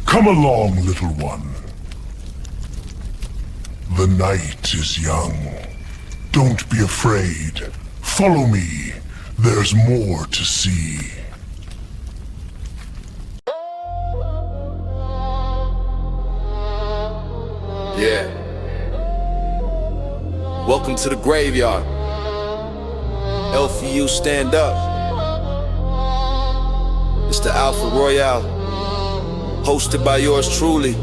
Come along, little one. The night is young. Don't be afraid. Follow me. There's more to see. Yeah. Welcome to the graveyard. LFU, stand up. It's the Alpha Royale, hosted by yours truly.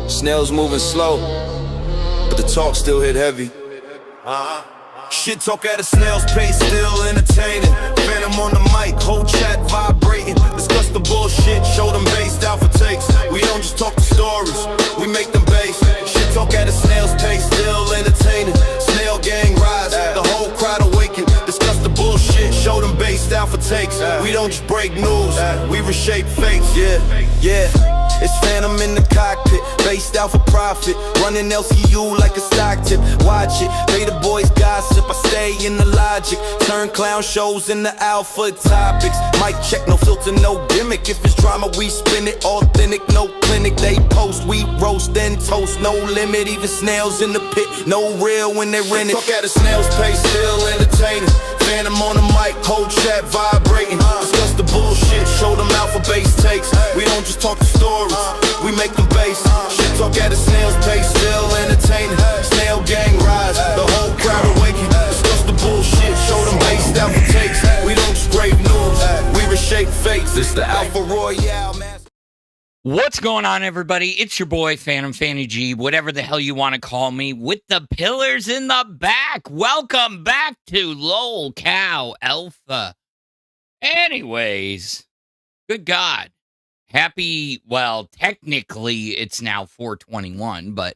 Snails moving slow, but the talk still hit heavy. Shit talk at a snail's pace, still entertaining. Phantom on the mic, whole chat vibrating. Discuss the bullshit, show them based alpha takes. We don't just talk the stories, we make them base. Shit talk at a snail's pace, still entertaining. Snail gang rise, the whole crowd awaken. Discuss the bullshit, show them based alpha takes. We don't just break news, we reshape fates. Yeah. It's Phantom in the cockpit, based out for profit. Running LCU like a stock tip. Watch it, they the boys gossip. I stay in the logic. Turn clown shows into alpha topics. Mic check, no filter, no gimmick. If it's drama, we spin it. Authentic, no clinic. They post, we roast, then toast. No limit, even snails in the pit. No real when they're in it. Talk at a snail's pace, still entertaining. Phantom on the mic, whole chat vibrating. Discuss the bullshit, show them alpha base takes. We don't just talk the stories, we make them base. Shit talk at a snail's pace, still entertaining. Snail gang rise, the whole crowd awaken. Discuss the bullshit, show them based alpha takes. We don't just grave news, we reshape fates. It's the Alpha Royale, man. What's going on, everybody? It's your boy, Phantom Fanny G, whatever the hell you want to call me, with the pillars in the back. Welcome back to Lolcow Alpha. Anyways, good God. Happy, well, technically it's now 421, but,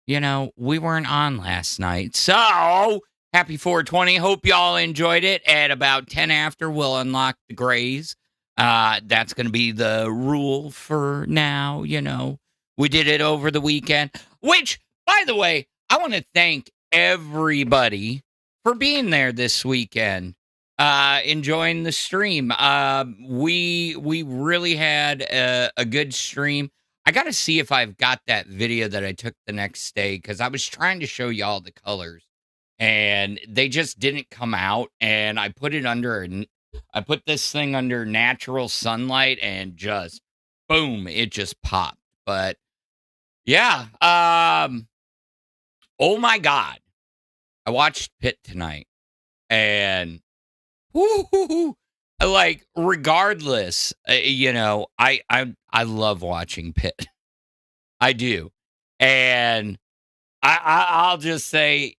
you know, we weren't on last night. So, happy 420. Hope y'all enjoyed it. At about 10 after, we'll unlock the grays. That's going to be the rule for now, you know. We did it over the weekend, which, by the way, I want to thank everybody for being there this weekend, enjoying the stream. We really had a good stream. I got to see if I've got that video that I took the next day, because I was trying to show y'all the colors, and they just didn't come out, and I put it under I put this thing under natural sunlight and just boom, it just popped. But yeah, oh my God. I watched Pitt tonight, and like, regardless, you know, I love watching Pitt. I do. And I'll just say,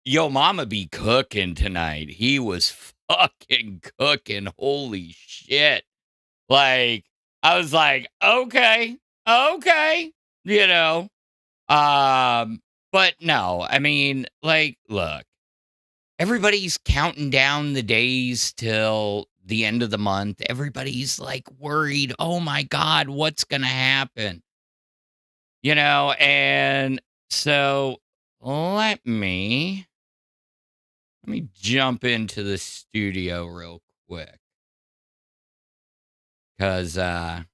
yo mama be cooking tonight. He was fucking cooking. Holy shit. Like, I was like, okay, you know. But no, I mean, like, look, everybody's counting down the days till the end of the month. Everybody's like worried, oh my God, what's gonna happen? You know, and so let me jump into the studio real quick, because gotta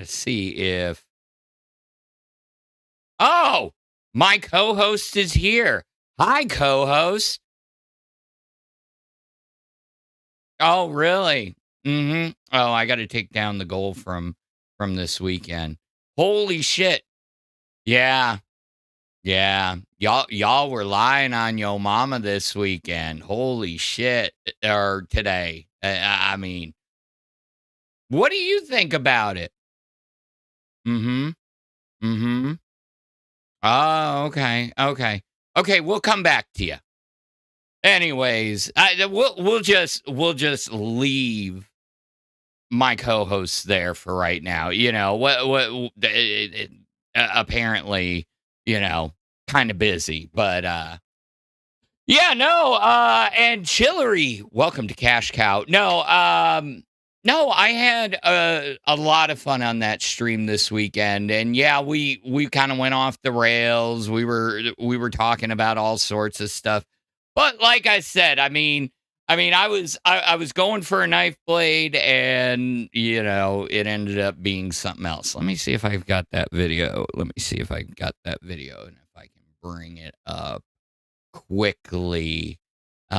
see if, oh, my co-host is here. Hi, co-host. Oh, really? Oh, I got to take down the goal from this weekend. Holy shit. Yeah. Y'all were lying on yo mama this weekend. Holy shit. Or today. I mean, what do you think about it? Oh, okay. Okay, we'll come back to you. Anyways, we'll just leave my co-host there for right now. You know, what apparently, you know, kind of busy, but yeah, no, and Chillery, welcome to Cash Cow. No, I had a lot of fun on that stream this weekend, and yeah, we kind of went off the rails. We were talking about all sorts of stuff, but like I said, I mean, I mean, I was going for a knife blade, and it ended up being something else. Let me see if I've got that video. And if I can bring it up quickly. No,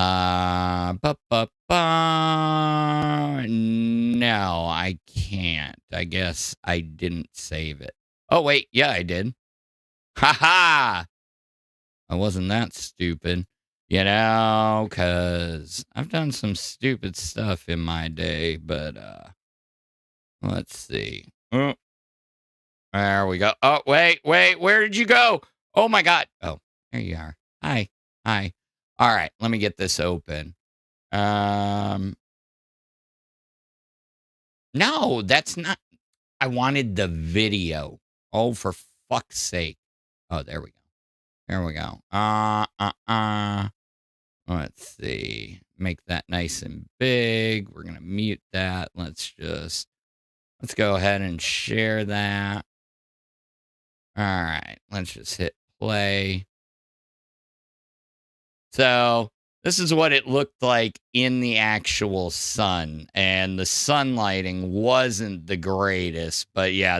I can't. I guess I didn't save it. Oh wait, yeah, I did. Ha ha! I wasn't that stupid. Because I've done some stupid stuff in my day, but let's see. Oh, there we go. Oh, wait, where did you go? Oh my God. Oh, there you are. Hi. All right, let me get this open. No, that's not. I wanted the video. Oh, for fuck's sake. Oh, there we go. Let's see. Make that nice and big. We're going to mute that. Let's go ahead and share that. All right. Let's just hit play. So this is what it looked like in the actual sun. And the sun lighting wasn't the greatest. But yeah,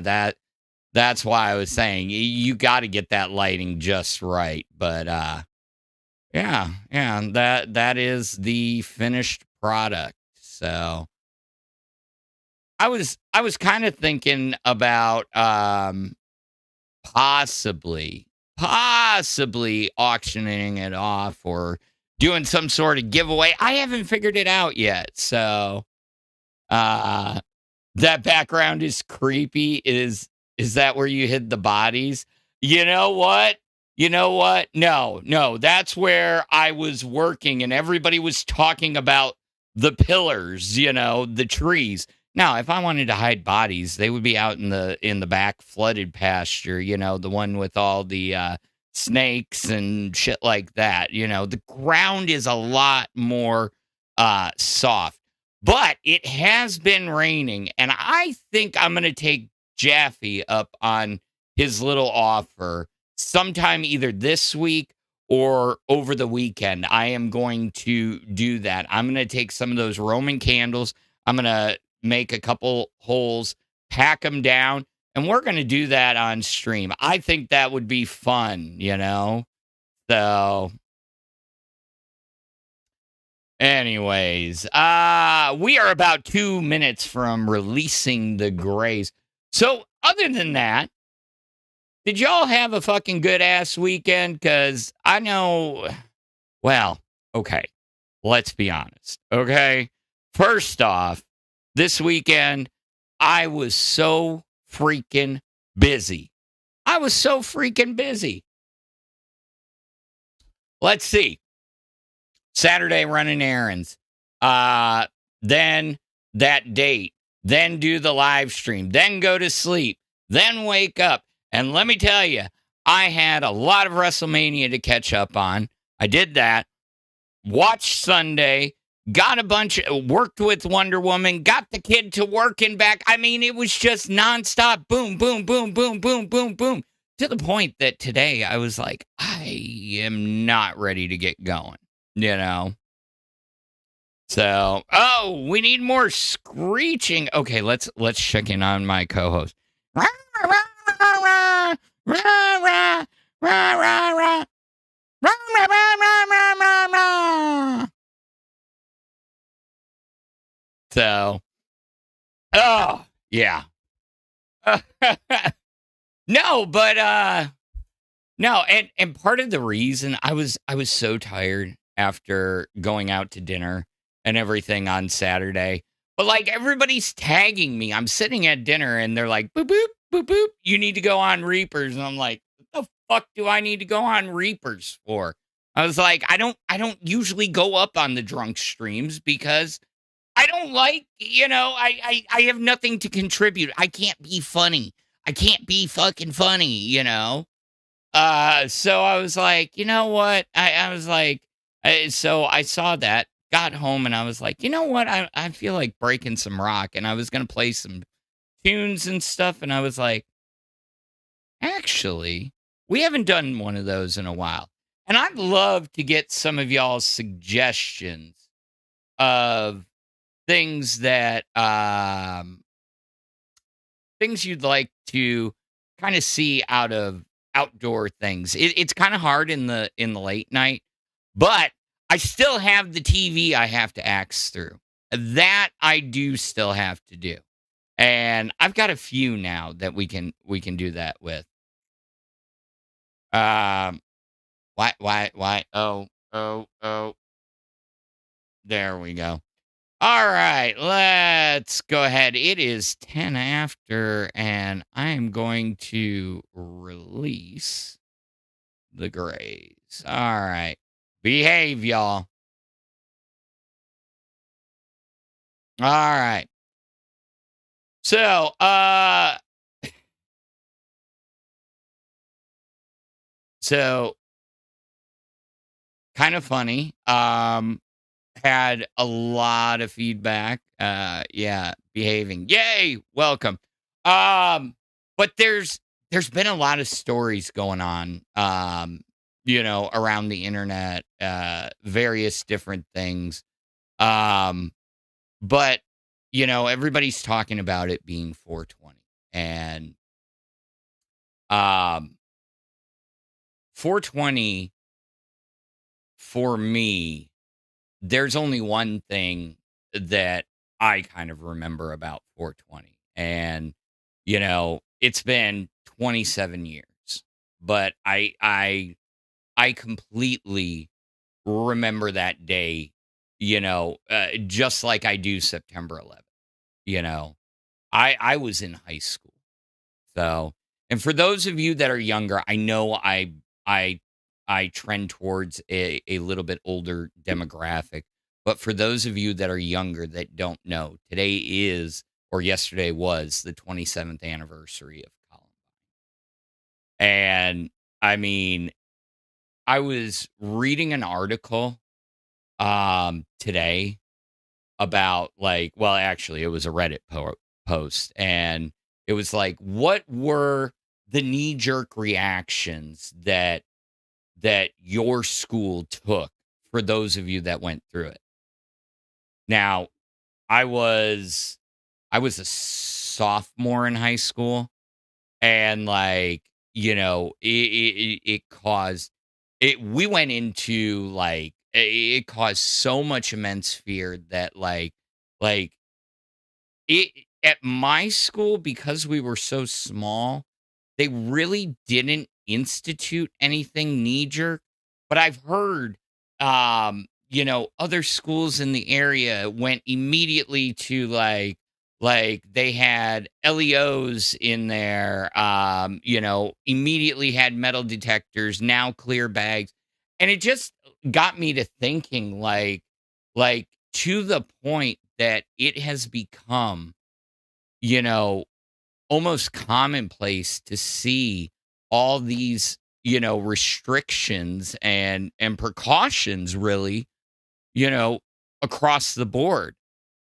that's why I was saying you got to get that lighting just right. But yeah, that is the finished product. So I was kind of thinking about possibly auctioning it off or doing some sort of giveaway. I haven't figured it out yet. So that background is creepy. Is that where you hid the bodies? You know what? No, that's where I was working and everybody was talking about the pillars, the trees. Now, if I wanted to hide bodies, they would be out in the back flooded pasture, the one with all the snakes and shit like that. The ground is a lot more soft, but it has been raining, and I think I'm going to take Jaffe up on his little offer sometime either this week or over the weekend. I am going to do that. I'm going to take some of those Roman candles. I'm going to make a couple holes, pack them down, and we're going to do that on stream. I think that would be fun, So anyways, we are about 2 minutes from releasing the Grays. So other than that, did y'all have a fucking good ass weekend? Because I know, well, okay, let's be honest, okay? First off, this weekend, I was so freaking busy. Let's see. Saturday running errands. Then that date. Then do the live stream. Then go to sleep. Then wake up. And let me tell you, I had a lot of Wrestlemania to catch up on. I did that. Watched Sunday. Got worked with Wonder Woman. Got the kid to work and back. I mean, it was just nonstop. Boom, boom, boom, boom, boom, boom, boom. To the point that today I was like, I am not ready to get going, So, we need more screeching. Okay, let's check in on my co-host. So, yeah. No, but no, and part of the reason I was so tired after going out to dinner and everything on Saturday. But like everybody's tagging me. I'm sitting at dinner and they're like, boop, boop, boop, boop. You need to go on Reapers. And I'm like, what the fuck do I need to go on Reapers for? I was like, I don't usually go up on the drunk streams because I don't like, I have nothing to contribute. I can't be funny. I can't be fucking funny, So I was like, you know what? I was like, so I saw that, got home, and I was like, you know what? I feel like breaking some rock, and I was going to play some tunes and stuff, and I was like, actually, we haven't done one of those in a while. And I'd love to get some of y'all's suggestions of things that things you'd like to kind of see out of outdoor things. It's kind of hard in the late night, but I still have the TV I have to axe through. That I do still have to do. And I've got a few now that we can do that with. Why? Oh. There we go. All right, let's go ahead. It is 10 after, and I am going to release the Grays. All right. Behave, y'all. All right. So, kind of funny. Had a lot of feedback. Yeah, behaving. Yay, welcome. But there's been a lot of stories going on, around the internet, various different things. But everybody's talking about it being 420. And 420 for me, there's only one thing that I kind of remember about 420. And, it's been 27 years. But I completely remember that day, just like I do September 11th. I was in high school. So, and for those of you that are younger, I know I trend towards a little bit older demographic. But for those of you that are younger that don't know, today is, or yesterday was, the 27th anniversary of Columbine. And I mean, I was reading an article today about actually it was a Reddit post, and it was like, what were the knee-jerk reactions that your school took for those of you that went through it? Now, I was a sophomore in high school, and it caused it. We went into it caused so much immense fear that it at my school, because we were so small, they really didn't institute anything knee jerk. But I've heard, other schools in the area went immediately to they had LEOs in there, immediately had metal detectors, now clear bags. And it just got me to thinking to the point that it has become, almost commonplace to see all these, restrictions and precautions really, across the board.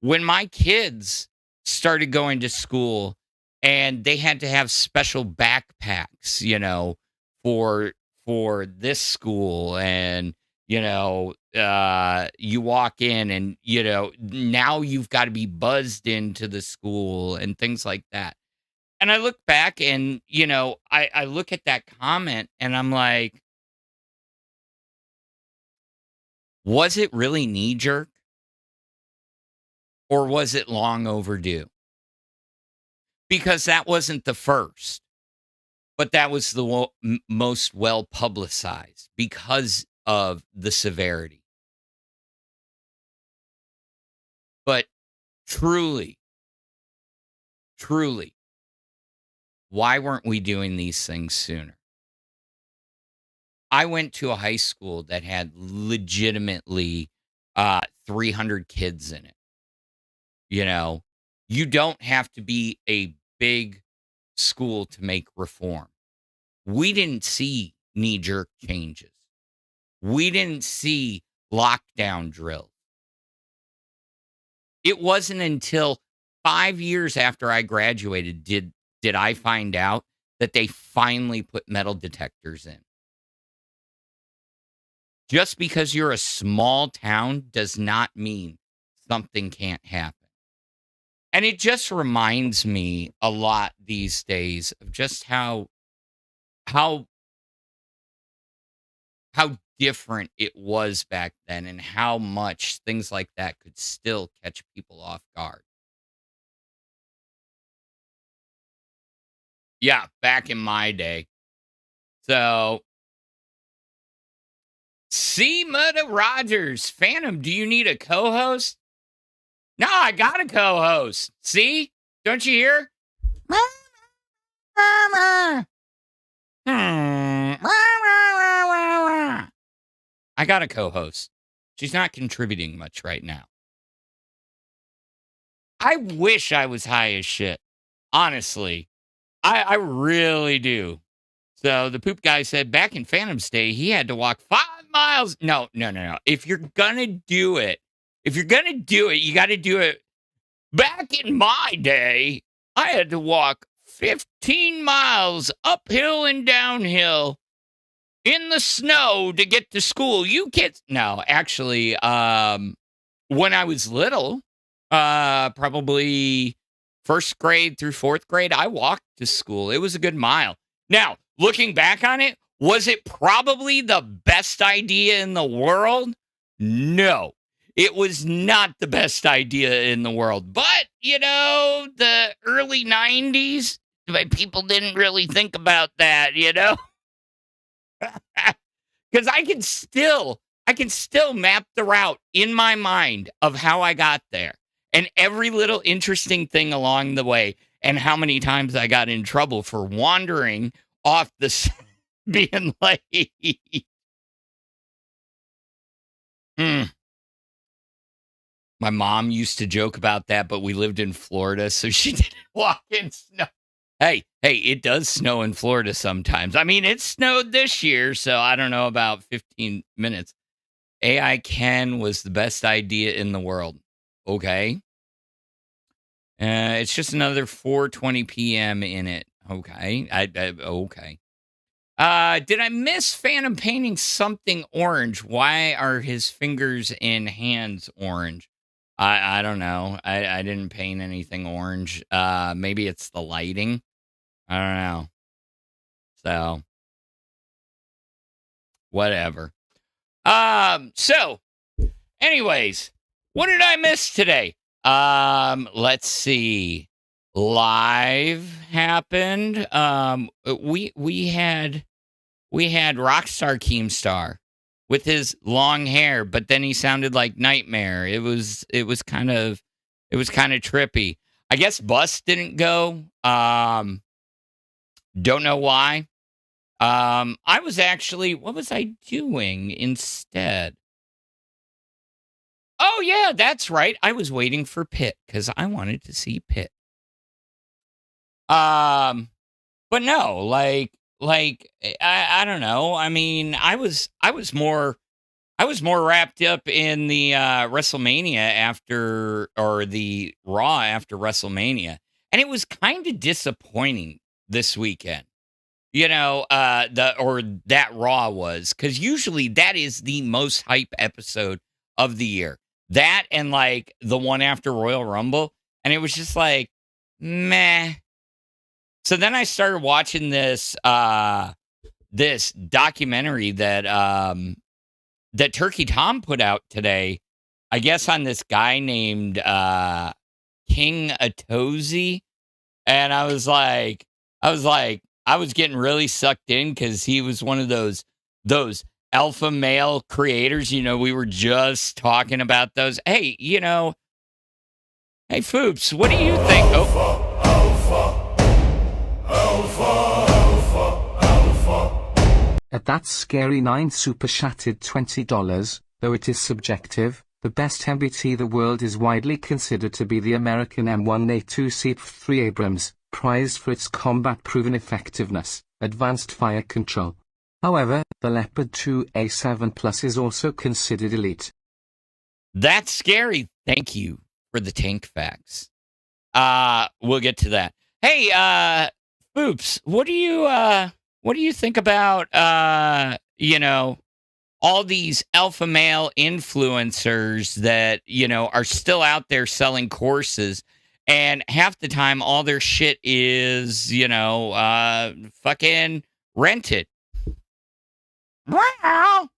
When my kids started going to school and they had to have special backpacks, for this school, and you walk in and now you've got to be buzzed into the school and things like that. And I look back and I look at that comment and I'm like, was it really knee jerk, or was it long overdue? Because that wasn't the first, but that was the most well publicized because of the severity. But truly, why weren't we doing these things sooner? I went to a high school that had legitimately 300 kids in it. You don't have to be a big school to make reform. We didn't see knee-jerk changes. We didn't see lockdown drills. It wasn't until 5 years after I graduated did I find out that they finally put metal detectors in. Just because you're a small town does not mean something can't happen. And it just reminds me a lot these days of just how different it was back then and how much things like that could still catch people off guard. Yeah, back in my day. So, C. Mudda Rogers, Phantom, do you need a co-host? No, I got a co-host. See? Don't you hear? I got a co-host. She's not contributing much right now. I wish I was high as shit. Honestly. I really do. So the poop guy said back in Phantom's day, he had to walk 5 miles. No. If you're going to do it, you got to do it. Back in my day, I had to walk 15 miles uphill and downhill in the snow to get to school. You kids. No, actually, when I was little, probably first grade through fourth grade, I walked to school. It was a good mile. Now, looking back on it, was it probably the best idea in the world? No, it was not the best idea in the world. But, the early 90s, people didn't really think about that, Because I can still map the route in my mind of how I got there and every little interesting thing along the way and how many times I got in trouble for wandering off the being late. My mom used to joke about that, but we lived in Florida, so she didn't walk in snow. Hey, it does snow in Florida sometimes. I mean, it snowed this year, so I don't know about 15 minutes. AI Ken was the best idea in the world. Okay. It's just another 4:20 p.m. in it. Okay. Okay. Did I miss Phantom painting something orange? Why are his fingers and hands orange? I don't know. I didn't paint anything orange. Maybe it's the lighting. I don't know. So, whatever. So, anyways, what did I miss today? Let's see. Live happened. We had Rockstar Keemstar with his long hair, but then he sounded like Nightmare. It was kind of trippy. I guess Bus didn't go. Don't know why. I was actually, what was I doing instead? Oh yeah, that's right. I was waiting for Pitt because I wanted to see Pitt. But no, like I don't know. I mean, I was more wrapped up in the Wrestlemania the Raw after Wrestlemania, and it was kind of disappointing this weekend. That Raw was, because usually that is the most hype episode of the year. That and like the one after Royal Rumble, and it was just like meh. So then I started watching this documentary that Turkey Tom put out today, I guess on this guy named King Atozi, and I was getting really sucked in because he was one of those alpha male creators. We were just talking about those. Hey, hey, Foops, what do you think? Alpha. At that scary 9 super chatted $20, though it is subjective, the best MBT the world is widely considered to be the American M1A2 CP3 Abrams, prized for its combat-proven effectiveness, advanced fire control. However, the Leopard 2 A7 Plus is also considered elite. That's scary. Thank you for the tank facts. We'll get to that. Hey, Boops, what do you think about all these alpha male influencers that, are still out there selling courses. And half the time, all their shit is, fucking rented. Well,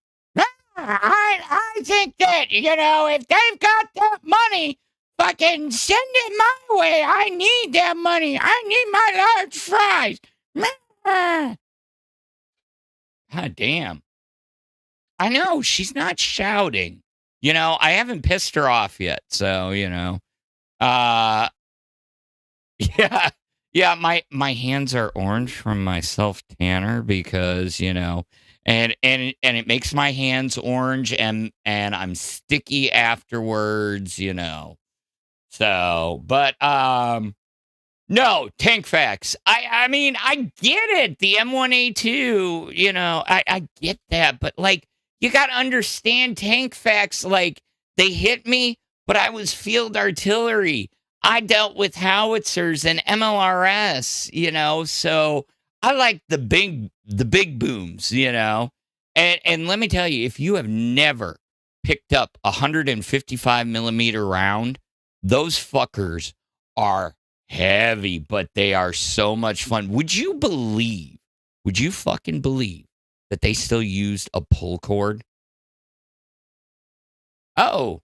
I think that, if they've got that money, fucking send it my way. I need that money. I need my large fries. God damn. I know, she's not shouting. I haven't pissed her off yet, so, yeah. Yeah, my hands are orange from my self tanner because, and it makes my hands orange and I'm sticky afterwards, So, but no, tank facts. I mean, I get it. The M1A2, I get that, but like you got to understand tank facts. Like they hit me, but I was field artillery. I dealt with howitzers and MLRS, so I like the big booms, And let me tell you, if you have never picked up a 155 millimeter round, those fuckers are heavy, but they are so much fun. Would you fucking believe that they still used a pull cord? Oh,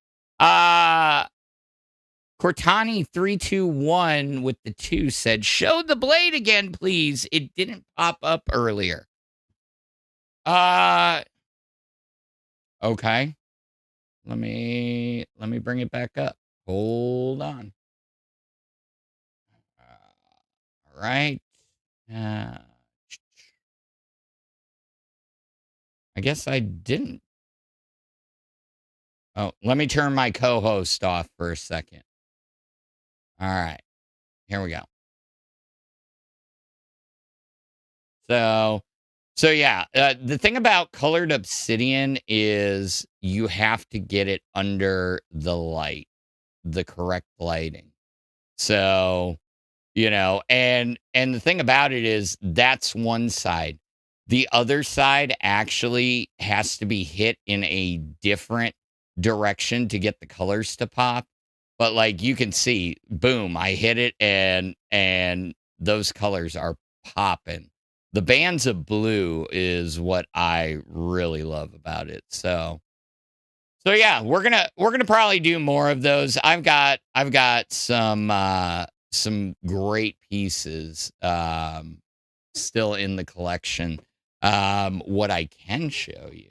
Cortani 321 with the 2 said, show the blade again, please. It didn't pop up earlier. Okay. Let me bring it back up. Hold on. All right. I guess I didn't. Oh, let me turn my co-host off for a second. All right. Here we go. So yeah, the thing about colored obsidian is you have to get it under the light, the correct lighting. So, and the thing about it is that's one side. The other side actually has to be hit in a different direction to get the colors to pop. But like you can see, boom, I hit it and those colors are popping. The bands of blue is what I really love about it. So yeah, we're gonna probably do more of those. I've got some great pieces still in the collection. What I can show you.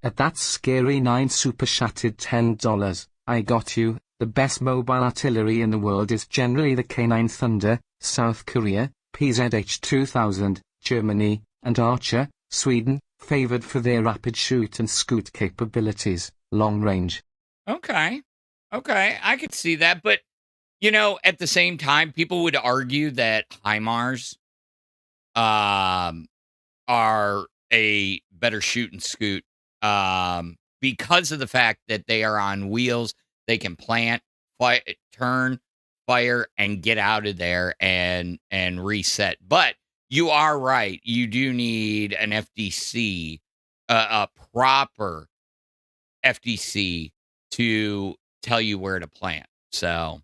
At that scary 9 super shattered $10, I got you. The best mobile artillery in the world is generally the K9 Thunder, South Korea, PZH 2000, Germany, and Archer, Sweden, favored for their rapid shoot and scoot capabilities, long range. Okay, I could see that, but at the same time, people would argue that HIMARS are a better shoot and scoot because of the fact that they are on wheels. They can plant, turn, fire, and get out of there and reset. But you are right. You do need an FDC, a proper FDC to tell you where to plant. So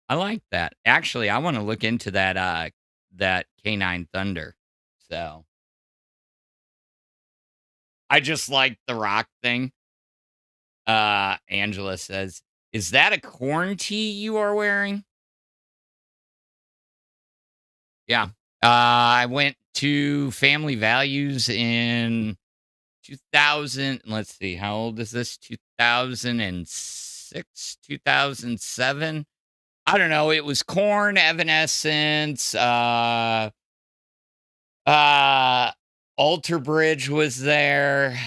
I like that. Actually, I want to look into that K9 Thunder. So I just like the rock thing. Angela says, is that a corn tee you are wearing? Yeah. I went to Family Values in 2000. Let's see. How old is this? 2006, 2007. I don't know. It was Korn, Evanescence, Alter Bridge was there.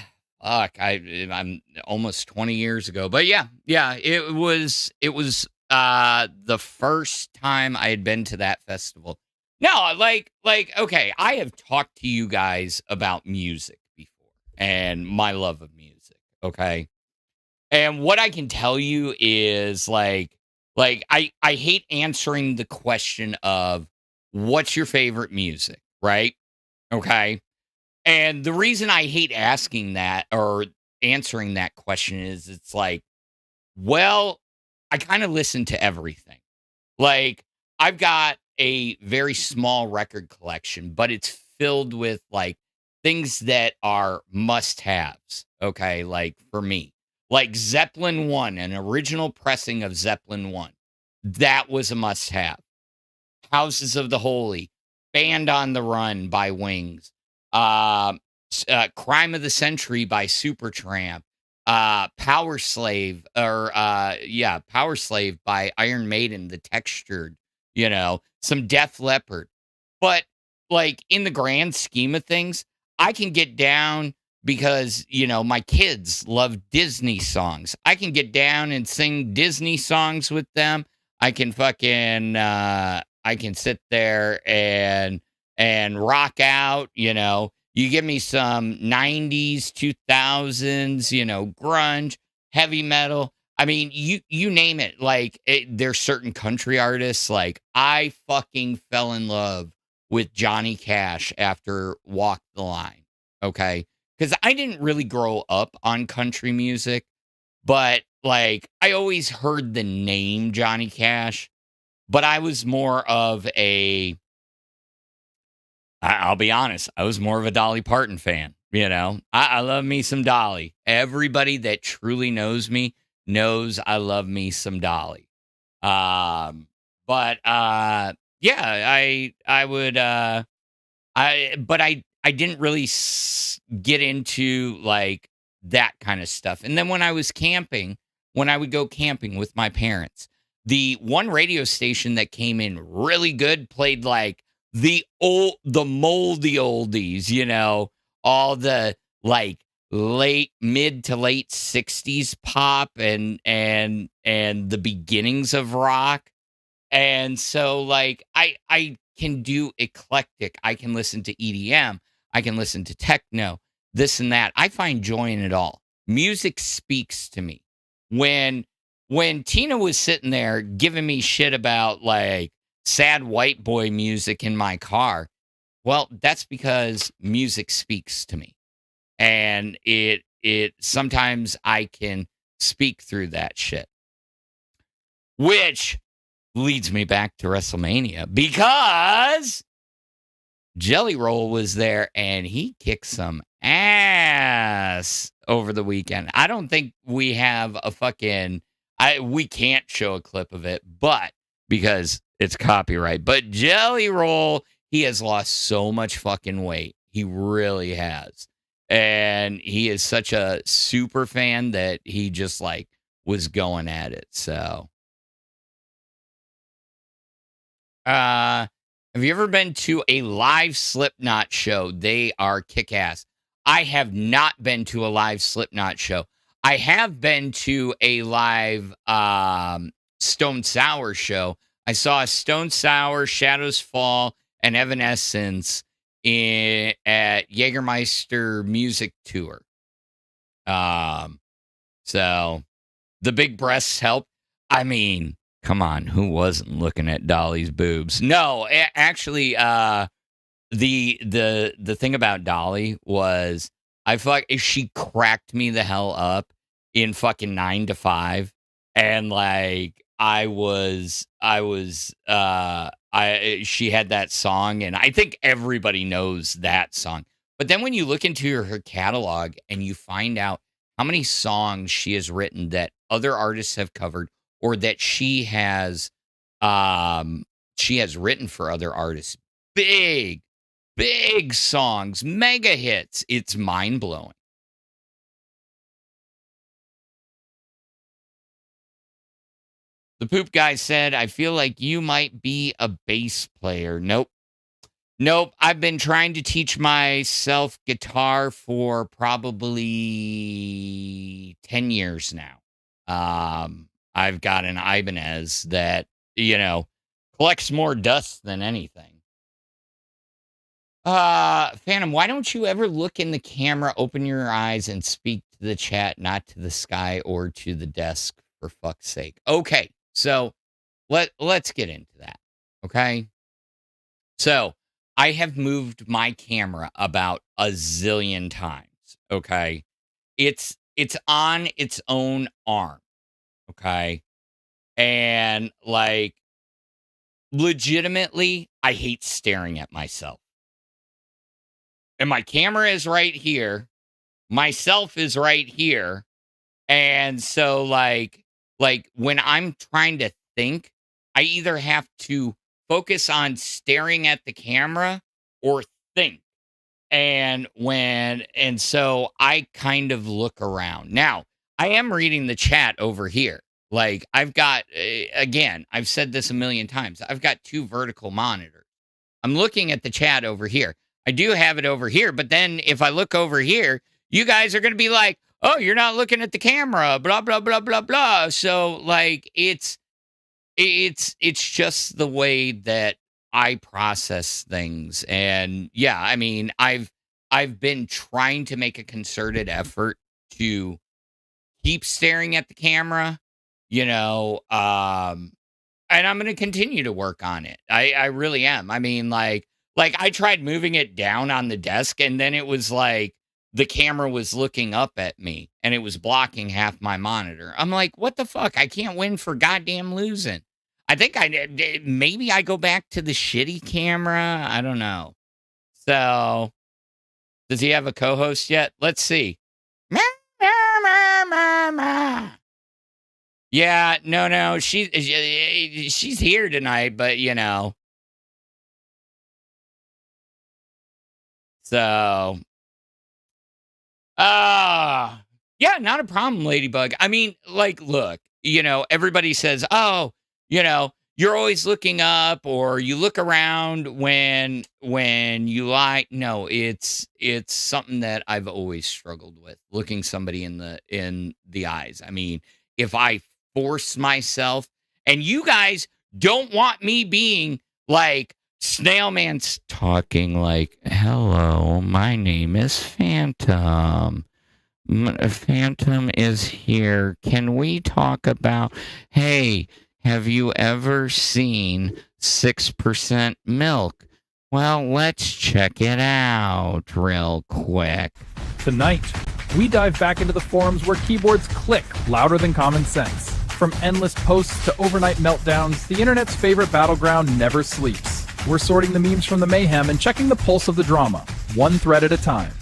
Fuck, I'm almost 20 years ago. But yeah, it was the first time I had been to that festival. No, like, okay, I have talked to you guys about music before and my love of music, okay? And what I can tell you is like I hate answering the question of what's your favorite music, right? Okay. And the reason I hate asking that or answering that question is it's like, well, I kind of listen to everything. Like, I've got a very small record collection, but it's filled with like things that are must haves. Okay. Like for me, like Zeppelin 1, an original pressing of Zeppelin 1. That was a must have. Houses of the Holy, Band on the Run by Wings, uh, Crime of the Century by Supertramp, Power Slave, Power Slave by Iron Maiden, the textured, some Def Leppard. But like in the grand scheme of things, I can get down because, my kids love Disney songs. I can get down and sing Disney songs with them. I can I can sit there and rock out, You give me some 90s, 2000s, grunge, heavy metal. I mean, you name it. Like there's certain country artists. Like I fucking fell in love with Johnny Cash after Walk the Line. Okay, because I didn't really grow up on country music, but like I always heard the name Johnny Cash. But I was more of I'll be honest, I was more of a Dolly Parton fan. I love me some Dolly. Everybody that truly knows me knows I love me some Dolly. Yeah, I would, I didn't really get into like that kind of stuff. And then when I would go camping with my parents, the one radio station that came in really good played like the moldy oldies, all the like mid to late 60s pop and the beginnings of rock. And so like I can do eclectic. I can listen to EDM, I can listen to techno, this and that. I find joy in it all. Music speaks to me. When Tina was sitting there giving me shit about like sad white boy music in my car, well, that's because music speaks to me. And it sometimes I can speak through that shit. Which leads me back to WrestleMania because Jelly Roll was there and he kicked some ass over the weekend. I don't think we have we can't show a clip of it, but because it's copyright. But Jelly Roll, he has lost so much fucking weight. He really has. And he is such a super fan that he just like was going at it. So, have you ever been to a live Slipknot show? They are kick-ass. I have not been to a live Slipknot show. I have been to a live Stone Sour show. I saw Stone Sour, Shadows Fall, and Evanescence at Jägermeister Music Tour. So the big breasts help. I mean, come on, who wasn't looking at Dolly's boobs? No, actually, the thing about Dolly was she cracked me the hell up in fucking 9 to 5, and like she had that song, and I think everybody knows that song. But then when you look into her catalog and you find out how many songs she has written that other artists have covered or that she has written for other artists, big songs, mega hits, it's mind-blowing. The poop guy said, I feel like you might be a bass player. Nope. I've been trying to teach myself guitar for probably 10 years now. I've got an Ibanez that, collects more dust than anything. Phantom, why don't you ever look in the camera, open your eyes, and speak to the chat, not to the sky or to the desk, for fuck's sake? Okay. So let's get into that. Okay. So I have moved my camera about a zillion times. Okay. It's on its own arm. Okay. And like legitimately, I hate staring at myself. And my camera is right here. Myself is right here. And so like when I'm trying to think, I either have to focus on staring at the camera or think. And so I kind of look around. Now, I am reading the chat over here. Like I've got, again, I've said this a million times. I've got 2 vertical monitors. I'm looking at the chat over here. I do have it over here, but then if I look over here, you guys are going to be like, oh, you're not looking at the camera, blah, blah, blah, blah, blah. So like, it's just the way that I process things. And yeah, I mean, I've been trying to make a concerted effort to keep staring at the camera, and I'm going to continue to work on it. I really am. I mean, like I tried moving it down on the desk and then it was like the camera was looking up at me and it was blocking half my monitor. I'm like, what the fuck? I can't win for goddamn losing. I think maybe I go back to the shitty camera. I don't know. So does he have a co-host yet? Let's see. Yeah, no, she's here tonight, but so, yeah, not a problem, Ladybug. I mean, like, look, everybody says, oh, you're always looking up or you look around when you lie. No, it's something that I've always struggled with, looking somebody in the eyes. I mean, if I force myself, and you guys don't want me being like Snail Man's talking like, hello, my name is Phantom. Phantom is here. Can we talk about, hey, have you ever seen 6% milk? Well, let's check it out real quick. Tonight, we dive back into the forums where keyboards click louder than common sense. From endless posts to overnight meltdowns, the internet's favorite battleground never sleeps. We're sorting the memes from the mayhem and checking the pulse of the drama, one thread at a time.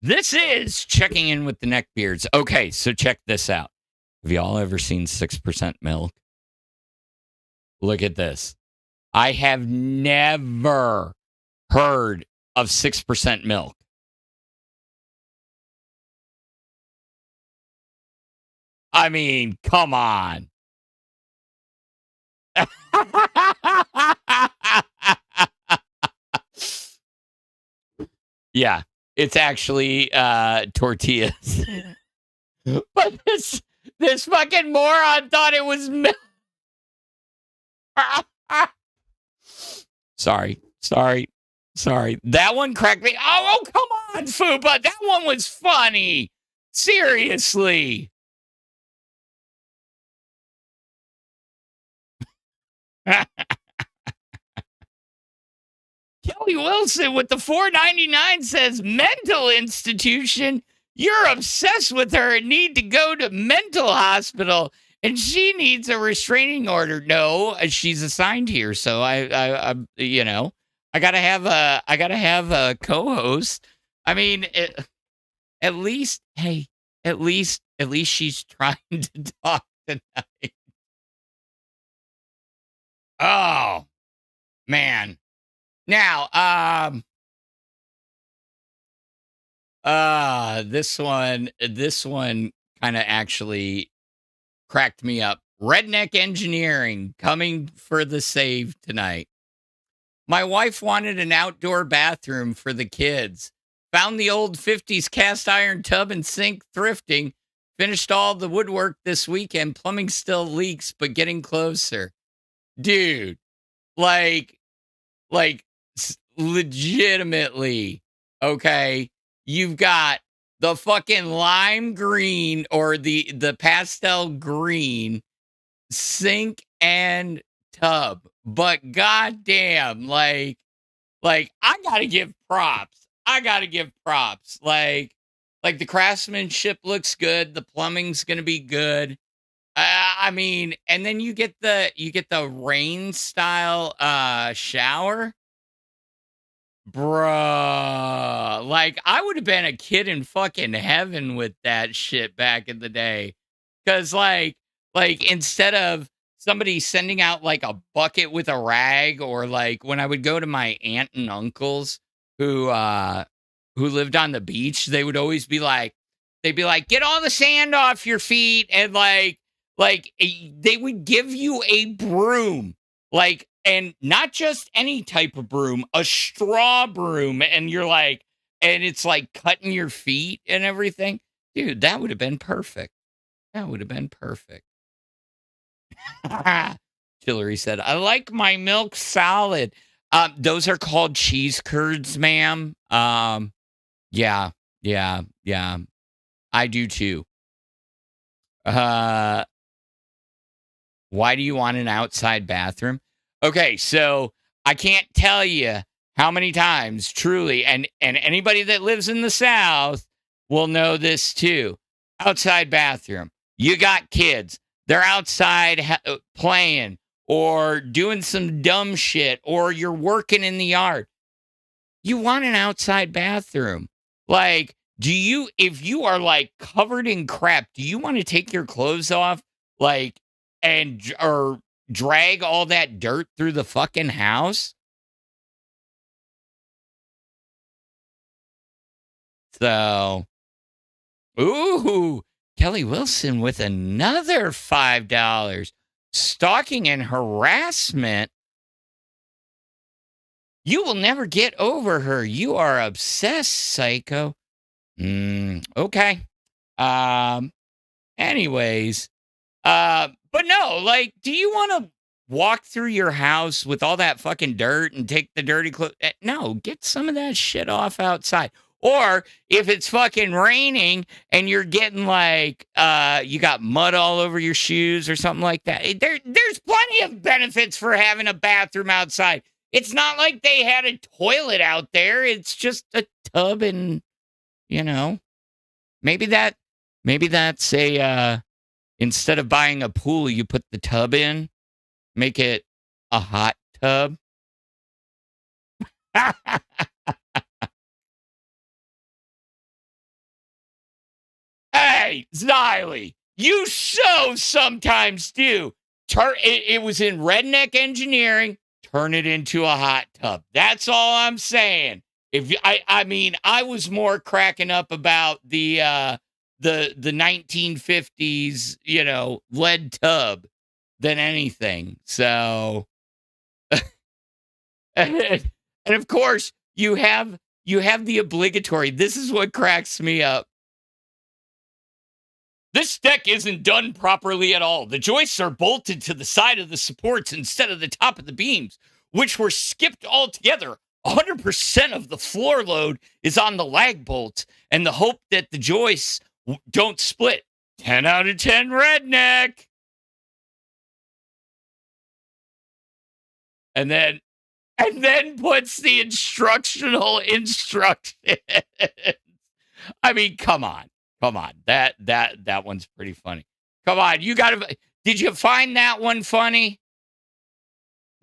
This is Checking In with the Neckbeards. Okay, so check this out. Have y'all ever seen 6% milk? Look at this. I have never heard of 6% milk. I mean, come on. Yeah, it's actually tortillas. But this fucking moron thought it was milk. Sorry. That one cracked me. Oh, come on, Fupa. That one was funny. Seriously. Kelly Wilson with the $4.99 says, mental institution. You're obsessed with her and need to go to mental hospital, and she needs a restraining order. No, she's assigned here, so I gotta have a co-host. I mean, at least she's trying to talk tonight. Oh man. Now, this one kind of actually cracked me up. Redneck Engineering coming for the save tonight. My wife wanted an outdoor bathroom for the kids. Found the old 50s cast iron tub and sink thrifting. Finished all the woodwork this weekend. Plumbing still leaks, but getting closer. Dude, like legitimately, okay, you've got the fucking lime green or the pastel green sink and tub, but goddamn, like I gotta give props. Like the craftsmanship looks good. The plumbing's gonna be good. I mean, and then you get the rain style shower. Bruh, like I would have been a kid in fucking heaven with that shit back in the day. Cause like instead of somebody sending out like a bucket with a rag, or like when I would go to my aunt and uncles who lived on the beach, they would always be like, they'd be like, get all the sand off your feet, and they would give you a broom, like, and not just any type of broom, a straw broom, and you're like, and it's like cutting your feet and everything. Dude, that would have been perfect. That would have been perfect. Hillary said, I like my milk solid. Those are called cheese curds, ma'am. Yeah. I do too. Why do you want an outside bathroom? Okay, so I can't tell you how many times, truly, and anybody that lives in the South will know this too. Outside bathroom. You got kids. They're outside playing or doing some dumb shit, or you're working in the yard. You want an outside bathroom. Like, if you are like covered in crap, do you want to take your clothes off, like, or drag all that dirt through the fucking house? So, ooh, Kelly Wilson with another $5. Stalking and harassment. You will never get over her. You are obsessed, psycho. Okay. Anyways. But no, like, do you want to walk through your house with all that fucking dirt and take the dirty clothes? No, get some of that shit off outside. Or if it's fucking raining and you're getting like, you got mud all over your shoes or something like that. There's plenty of benefits for having a bathroom outside. It's not like they had a toilet out there. It's just a tub, and, you know, maybe that's a, instead of buying a pool, you put the tub in, make it a hot tub. Hey, Xylee, you so sometimes do. It was in redneck engineering. Turn it into a hot tub. That's all I'm saying. I mean, I was more cracking up about the 1950s, lead tub than anything. So, and of course, you have the obligatory. This is what cracks me up. This deck isn't done properly at all. The joists are bolted to the side of the supports instead of the top of the beams, which were skipped altogether. 100% of the floor load is on the lag bolts and the hope that the joists don't split. 10 out of 10 redneck. And then puts the instructional instructions. I mean, come on. That one's pretty funny. Come on, did you find that one funny?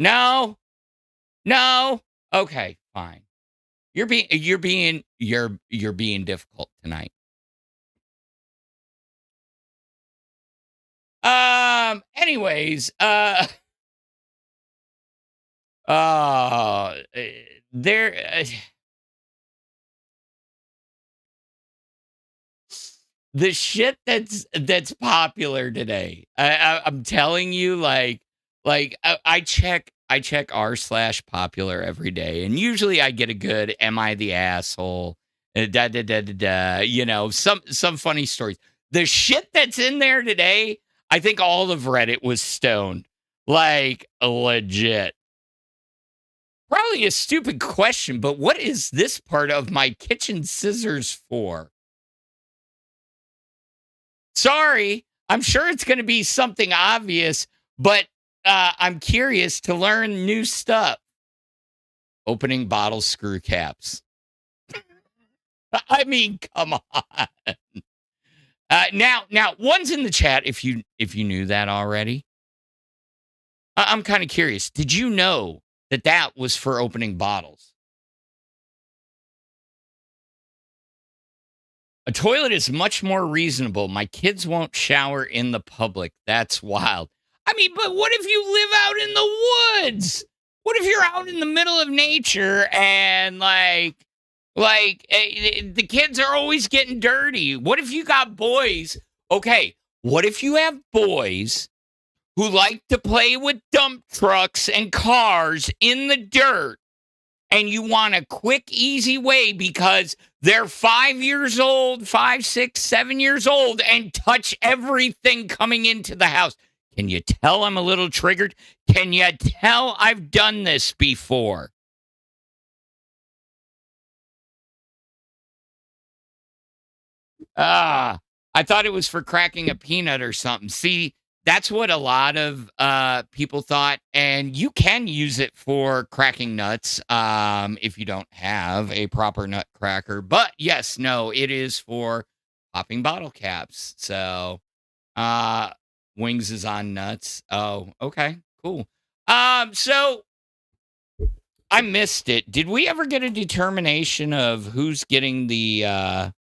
No? Okay, fine. You're being difficult tonight. Anyways, the shit that's popular today. I'm telling you, like I check r/popular every day, and usually I get a good "Am I the asshole?" Some funny stories. The shit that's in there today, I think all of Reddit was stoned, like legit. Probably a stupid question, but what is this part of my kitchen scissors for? Sorry, I'm sure it's going to be something obvious, but I'm curious to learn new stuff. Opening bottle screw caps. I mean, come on. Now, one's in the chat. If you knew that already, I'm kind of curious. Did you know that was for opening bottles? A toilet is much more reasonable. My kids won't shower in the public. That's wild. I mean, but what if you live out in the woods? What if you're out in the middle of nature and the kids are always getting dirty? What if you got boys? Okay, what if you have boys who like to play with dump trucks and cars in the dirt, and you want a quick, easy way because they're 5 years old, 5, 6, 7 years old, and touch everything coming into the house? Can you tell I'm a little triggered? Can you tell I've done this before? I thought it was for cracking a peanut or something. See, that's what a lot of people thought, and you can use it for cracking nuts if you don't have a proper nut cracker. But yes, no, it is for popping bottle caps. So, Wings is on nuts. Oh, okay, cool. So I missed it. Did we ever get a determination of who's getting the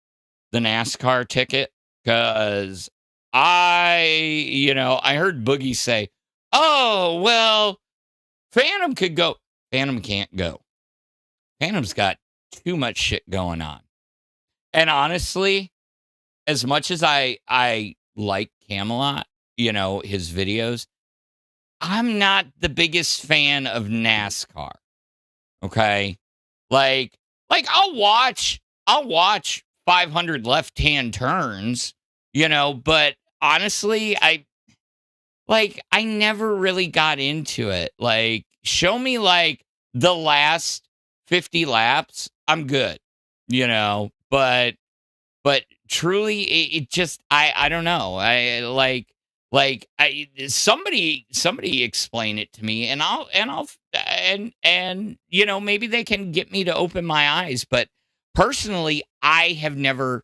NASCAR ticket? Because I heard Boogie say, oh, well, Phantom could go. Phantom can't go. Phantom's got too much shit going on. And honestly, as much as I like Camelot, his videos, I'm not the biggest fan of NASCAR. Okay? Like I'll watch 500 left-hand turns, but honestly, I never really got into it. Like, show me the last 50 laps, I'm good, but truly it just, I don't know. Somebody explain it to me, and I'll maybe they can get me to open my eyes. But personally, I've never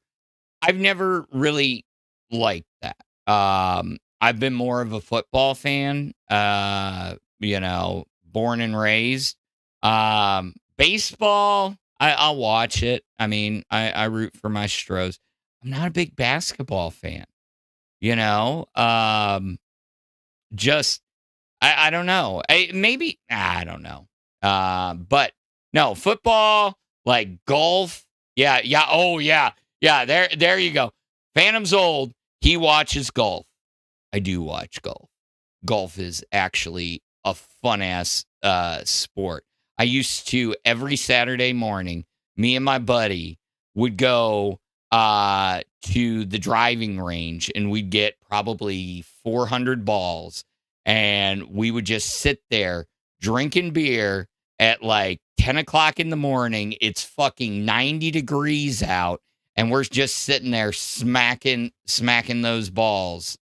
really liked that. I've been more of a football fan, born and raised. Baseball, I'll watch it. I mean, I root for my Stros. I'm not a big basketball fan, just, I don't know. I don't know. But no, football, like golf. Yeah. Oh, yeah. Yeah, there you go. Phantom's old. He watches golf. I do watch golf. Golf is actually a fun-ass sport. I used to, every Saturday morning, me and my buddy would go to the driving range, and we'd get probably 400 balls, and we would just sit there drinking beer at 10 o'clock in the morning. It's fucking 90 degrees out, and we're just sitting there smacking those balls.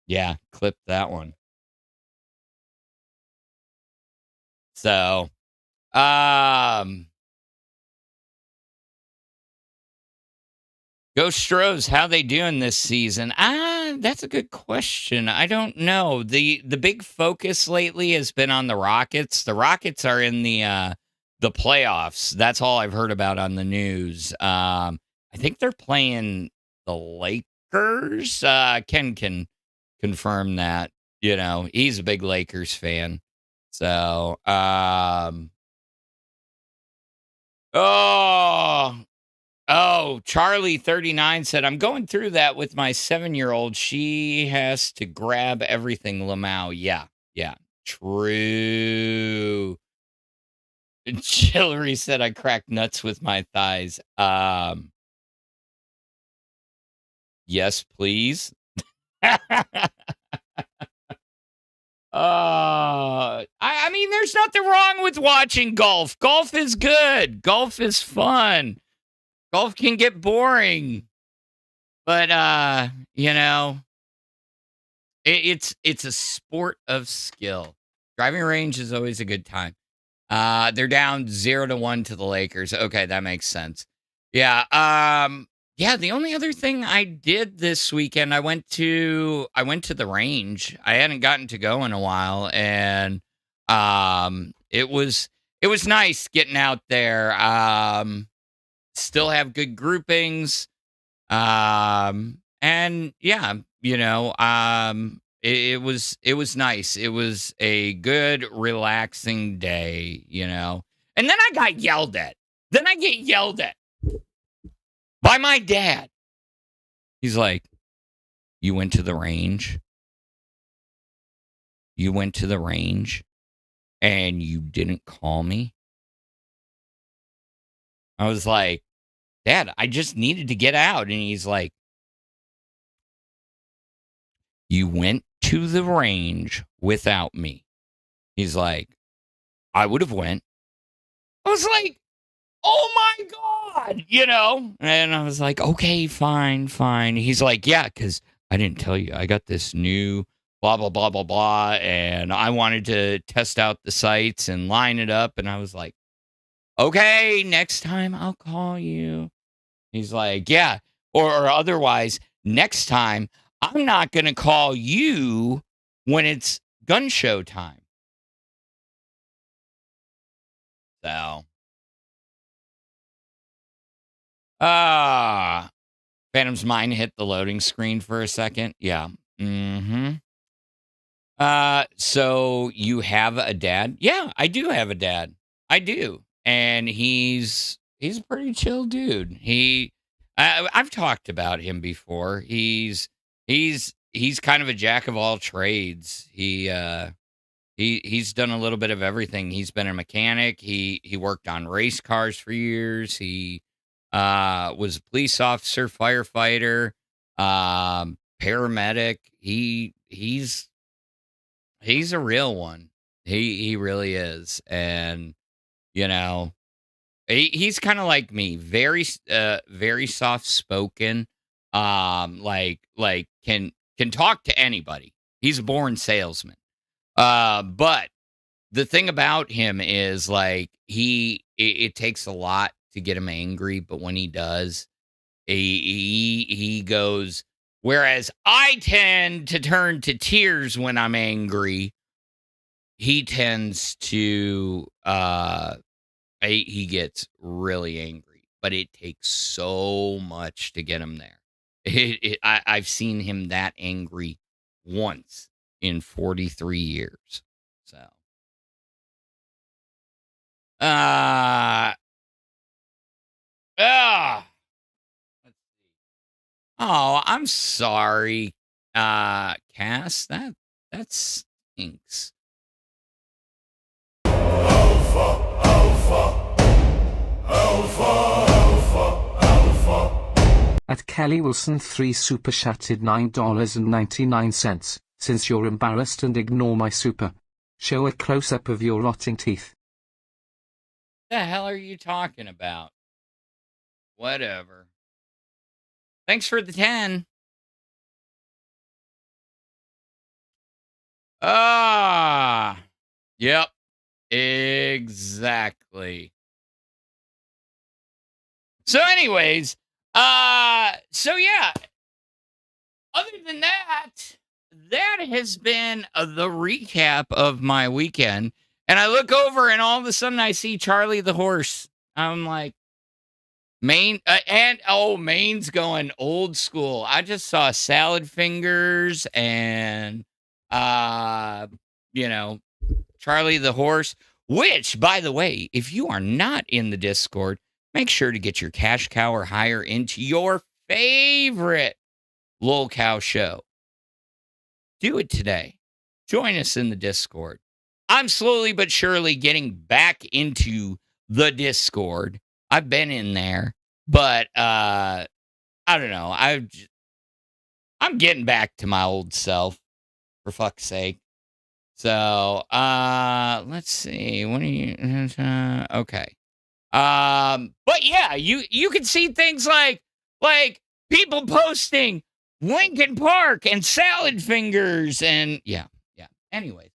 Yeah, clip that one. So, Go Stros, how they doing this season? That's a good question. I don't know. The big focus lately has been on the Rockets. The Rockets are in the playoffs. That's all I've heard about on the news. I think they're playing the Lakers. Ken can confirm that. He's a big Lakers fan. So, Charlie 39 said, I'm going through that with my 7-year-old. She has to grab everything, Lamau. Yeah, true. Chillery said, I crack nuts with my thighs. Yes, please. I mean, there's nothing wrong with watching golf. Golf is good. Golf is fun. Golf can get boring. But, It's a sport of skill. Driving range is always a good time. They're down 0-1 to the Lakers. Okay, that makes sense. Yeah. Yeah. The only other thing I did this weekend, I went to the range. I hadn't gotten to go in a while, and it was nice getting out there. Still have good groupings. And yeah, it was nice. It was a good, relaxing day, And then I got yelled at. Then I get yelled at by my dad. He's like, "You went to the range? You went to the range and you didn't call me?" I was like, "Dad, I just needed to get out." And he's like, "You went to the range without me." He's like, "I would have went." I was like, "Oh my God," And I was like, "Okay, fine. He's like, "Yeah, because I didn't tell you. I got this new blah, blah, blah, blah, blah. And I wanted to test out the sites and line it up." And I was like, "Okay, next time I'll call you." He's like, "Yeah, or otherwise, next time I'm not going to call you when it's gun show time." So, Phantom's mind hit the loading screen for a second. Yeah. So you have a dad? Yeah, I do have a dad. I do. And he's a pretty chill dude. I've talked about him before. He's kind of a jack of all trades. He's done a little bit of everything. He's been a mechanic. He worked on race cars for years. He was a police officer, firefighter, paramedic. He's a real one. He really is. And he's kind of like me, very soft spoken. Like can talk to anybody. He's a born salesman. But the thing about him is like it takes a lot to get him angry, but when he does, he goes. Whereas I tend to turn to tears when I'm angry, he tends to he gets really angry, but it takes so much to get him there. I've seen him that angry once in 43 years. So, let's see. Oh, I'm sorry, Cass. That stinks. At Kelly Wilson 3 super chatted $9.99. Since you're embarrassed and ignore my super, show a close-up of your rotting teeth. The hell are you talking about? Whatever. Thanks for the 10. Yep. Exactly. So anyways, so yeah. Other than that has been the recap of my weekend. And I look over and all of a sudden I see Charlie the horse. I'm like, Maine's going old school. I just saw salad fingers and, Charlie the horse, which, by the way, if you are not in the Discord, make sure to get your cash cow or higher into your favorite Lolcow show. Do it today. Join us in the Discord. I'm slowly but surely getting back into the Discord. I've been in there, but I don't know. I'm getting back to my old self, for fuck's sake. So let's see. What are you? Okay. But yeah, you can see things like people posting Lincoln Park and salad fingers and yeah. Anyways,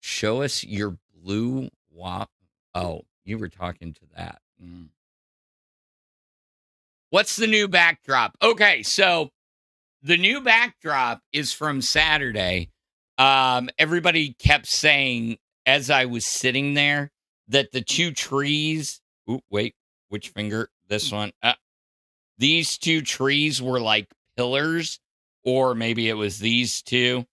show us your blue wop. Oh, you were talking to that. What's the new backdrop? Okay, so the new backdrop is from Saturday. Everybody kept saying as I was sitting there that the two trees. Ooh, wait, which finger? This one. These two trees were like pillars, or maybe it was these two.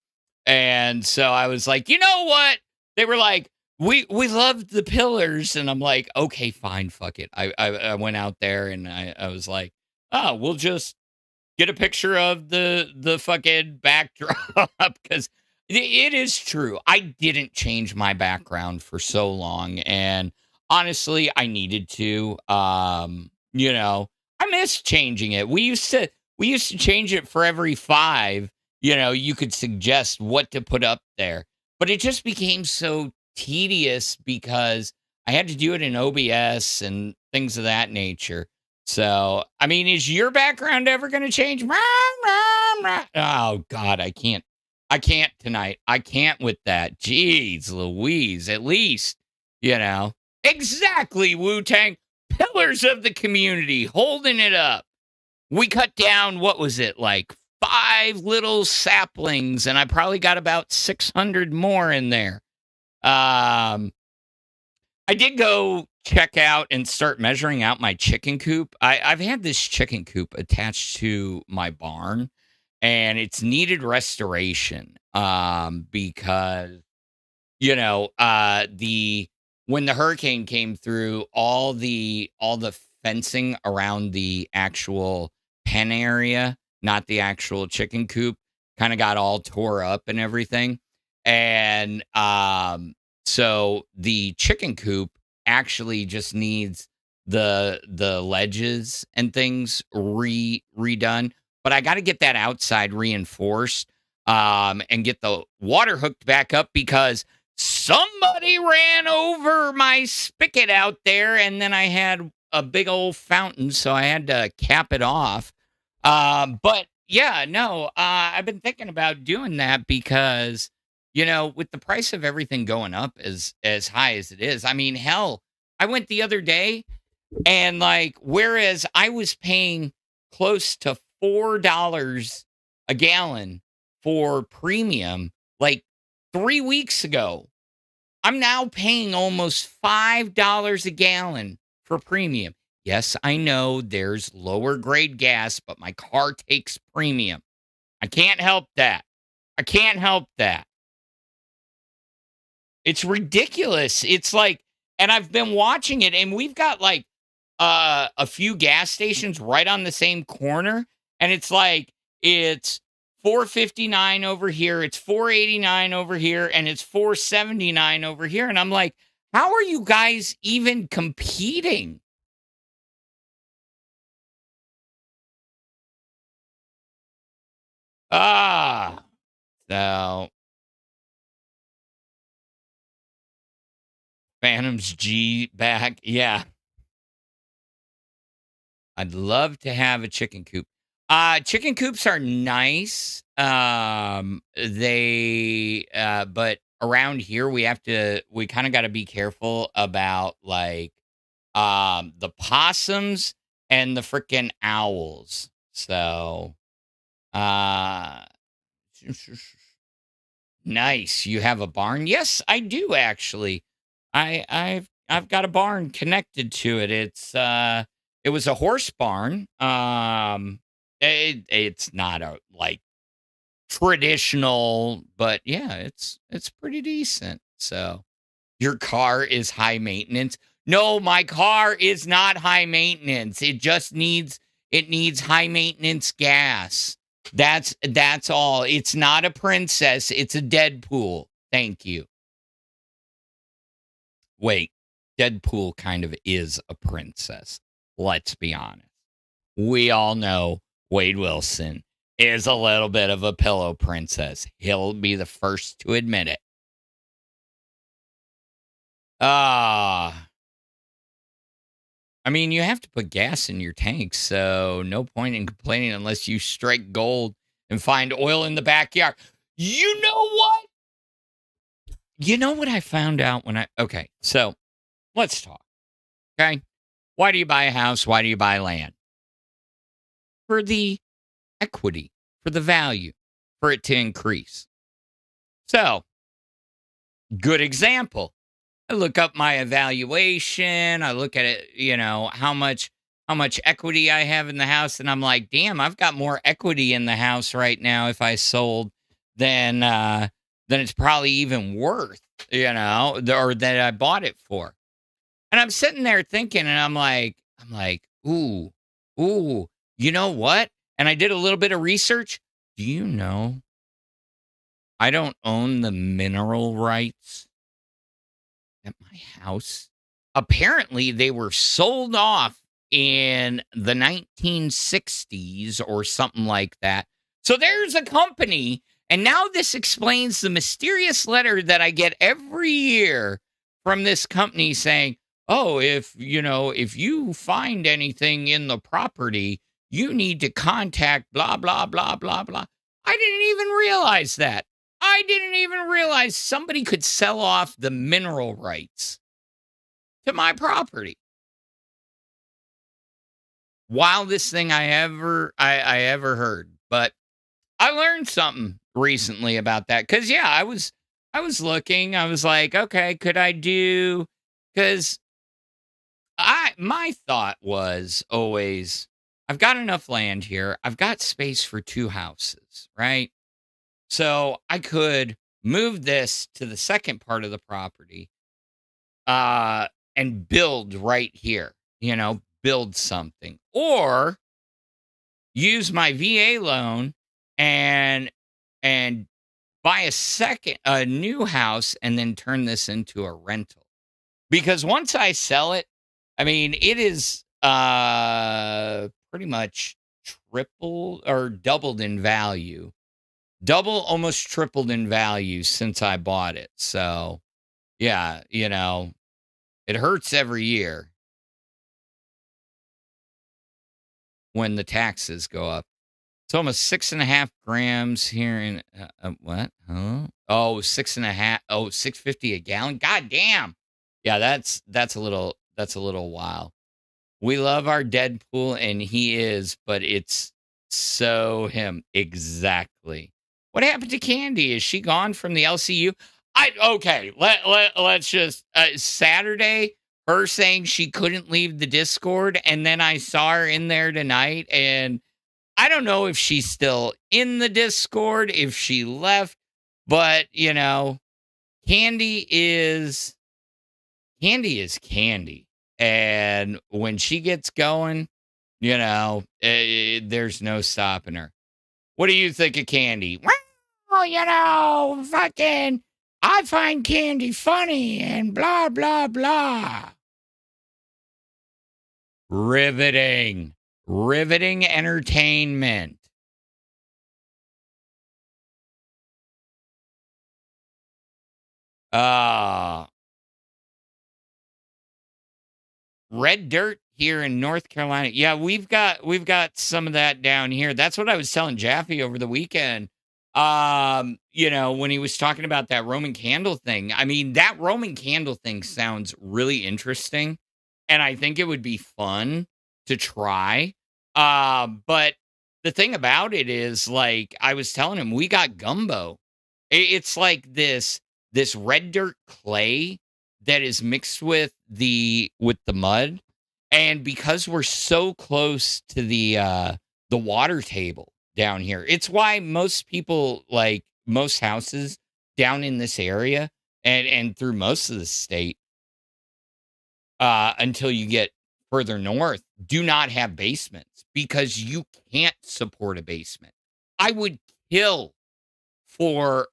And so I was like, you know what? They were like, we loved the pillars, and I'm like, okay, fine, fuck it. I went out there and I was like, oh, we'll just get a picture of the fucking backdrop because it is true. I didn't change my background for so long, and honestly, I needed to. I miss changing it. We used to change it for every 5. You could suggest what to put up there, but it just became so tedious because I had to do it in OBS and things of that nature. So, I mean, is your background ever going to change? Oh God, I can't tonight. I can't with that. Jeez Louise, at least, exactly, Wu-Tang. Pillars of the community holding it up. We cut down, what was it, like 5 little saplings, and I probably got about 600 more in there. I did go check out and start measuring out my chicken coop. I've had this chicken coop attached to my barn, and it's needed restoration because, when the hurricane came through, all the fencing around the actual pen area, not the actual chicken coop, kind of got all tore up and everything. And so the chicken coop actually just needs the ledges and things redone. But I got to get that outside reinforced and get the water hooked back up because somebody ran over my spigot out there, and then I had a big old fountain, so I had to cap it off. But yeah, no, I've been thinking about doing that because, with the price of everything going up as high as it is, I mean, hell, I went the other day and whereas I was paying close to $4 a gallon for premium, 3 weeks ago, I'm now paying almost $5 a gallon for premium. Yes, I know there's lower grade gas, but my car takes premium. I can't help that. It's ridiculous. It's and I've been watching it, and we've got a few gas stations right on the same corner, and it's $4.59 over here, it's $4.89 over here, and it's $4.79 over here. And I'm like, how are you guys even competing? So Phantom's G back. Yeah. I'd love to have a chicken coop. Chicken coops are nice. But around here we kind of got to be careful about the possums and the freaking owls. So, nice. You have a barn? Yes, I do actually. I've got a barn connected to it. It was a horse barn. It's not a traditional, but yeah, it's pretty decent. So your car is high maintenance. No, my car is not high maintenance. It just needs high maintenance gas. That's all. It's not a princess. It's a Deadpool. Thank you. Wait, Deadpool kind of is a princess. Let's be honest. We all know Wade Wilson is a little bit of a pillow princess. He'll be the first to admit it. I mean, you have to put gas in your tanks, so no point in complaining unless you strike gold and find oil in the backyard. You know what? You know what I found out okay, so let's talk, okay? Why do you buy a house? Why do you buy land? For the equity, for the value, for it to increase. So, good example. I look up my evaluation. I look at it, how much equity I have in the house, and I'm like, damn, I've got more equity in the house right now if I sold than it's probably even worth, or that I bought it for. And I'm sitting there thinking, and I'm like, ooh, you know what? And I did a little bit of research. Do you know I don't own the mineral rights at my house? Apparently, they were sold off in the 1960s or something like that. So there's a company, and now this explains the mysterious letter that I get every year from this company saying, oh, if you find anything in the property, you need to contact blah, blah, blah, blah, blah. I didn't even realize that. I didn't even realize somebody could sell off the mineral rights to my property. Wildest thing I ever heard. But I learned something recently about that. Because, yeah, I was looking. I was like, okay, could I do... Because my thought was always, I've got enough land here. I've got space for 2 houses, right? So I could move this to the second part of the property and build right here, build something. Or use my VA loan and buy a new house and then turn this into a rental. Because once I sell it, I mean, it is pretty much tripled or doubled in value. Almost tripled in value since I bought it. So, yeah, it hurts every year when the taxes go up. It's almost 6.5 grams here in what? Huh? Oh, 6.5. Oh, $6.50 a gallon. God damn. Yeah, that's a little wild. We love our Deadpool, and he is, but it's so him. Exactly. What happened to Candy? Is she gone from the LCU? Let's just Saturday, her saying she couldn't leave the Discord, and then I saw her in there tonight, and I don't know if she's still in the Discord, if she left, but Candy is Candy. And when she gets going, there's no stopping her. What do you think of Candy? Well, fucking, I find Candy funny and blah, blah, blah. Riveting entertainment. Red dirt here in North Carolina. Yeah, we've got some of that down here. That's what I was telling Jaffe over the weekend. When he was talking about that Roman candle thing. I mean, that Roman candle thing sounds really interesting, and I think it would be fun to try. But the thing about it is, like I was telling him, we got gumbo. It's like this red dirt clay that is mixed with the mud, and because we're so close to the water table down here, it's why most people, like most houses down in this area and through most of the state, until you get further north, do not have basements because you can't support a basement. I would kill for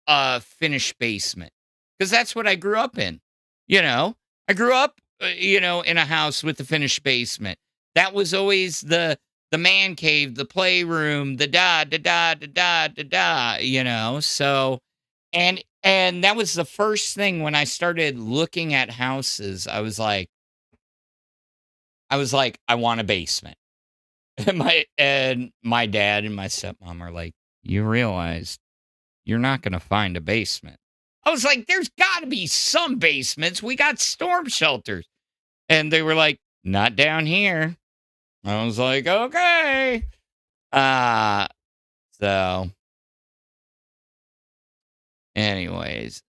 a finished basement because that's what I grew up in. I grew up, in a house with a finished basement. That was always the man cave, the playroom, the da. So, and that was the first thing when I started looking at houses. I was like, I was like, I want a basement. And my dad and my stepmom are like, you realize you're not going to find a basement. I was like, there's got to be some basements. We got storm shelters. And they were like, not down here. I was like, okay. So anyways,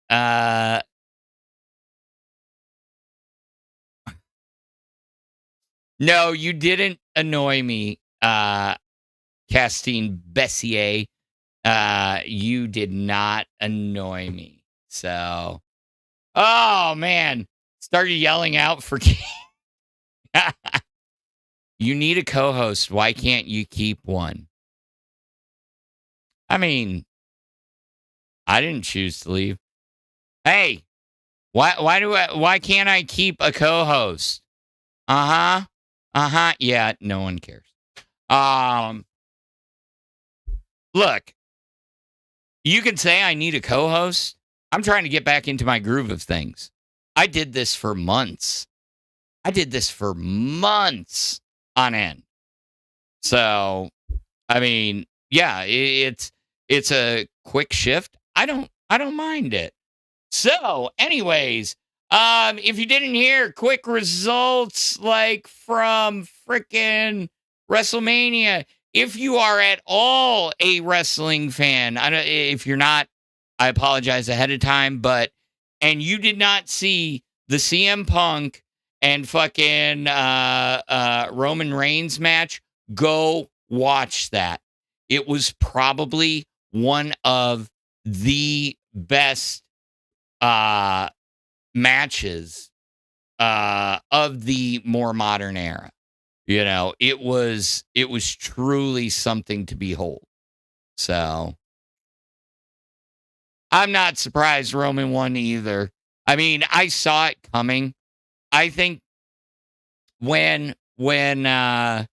no, you didn't annoy me, Castine Bessier. You did not annoy me. So, oh man, started yelling out for you need a co-host. Why can't you keep one? I mean, I didn't choose to leave. Hey, why can't I keep a co-host? Yeah, no one cares. Look, you can say I need a co-host. I'm trying to get back into my groove of things. I did this for months. On end. So, I mean, yeah, it's a quick shift. I don't mind it. So, anyways, if you didn't hear, quick results like from frickin' Wrestlemania. If you are at all a wrestling fan, if you're not, I apologize ahead of time, and you did not see the CM Punk and fucking Roman Reigns match, go watch that. It was probably one of the best matches of the more modern era. You know, it was truly something to behold. So I'm not surprised Roman won either. I mean, I saw it coming. I think when I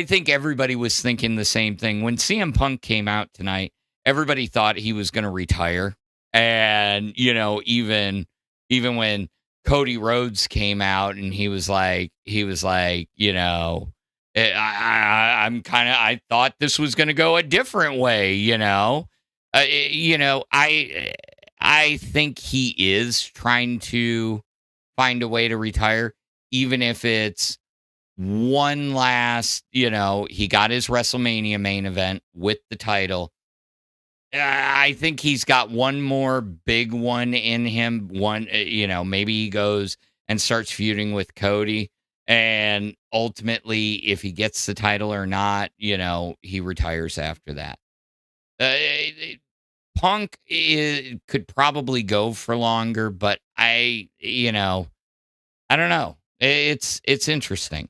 think everybody was thinking the same thing. When CM Punk came out tonight, everybody thought he was going to retire. And, you know, even when Cody Rhodes came out and he was like, you know, I thought this was going to go a different way, you know. I think he is trying to find a way to retire, even if it's one last, you know, he got his WrestleMania main event with the title. I think he's got one more big one in him. Maybe he goes and starts feuding with Cody. And ultimately, if he gets the title or not, you know, he retires after that. Punk could probably go for longer, but I don't know. It's interesting.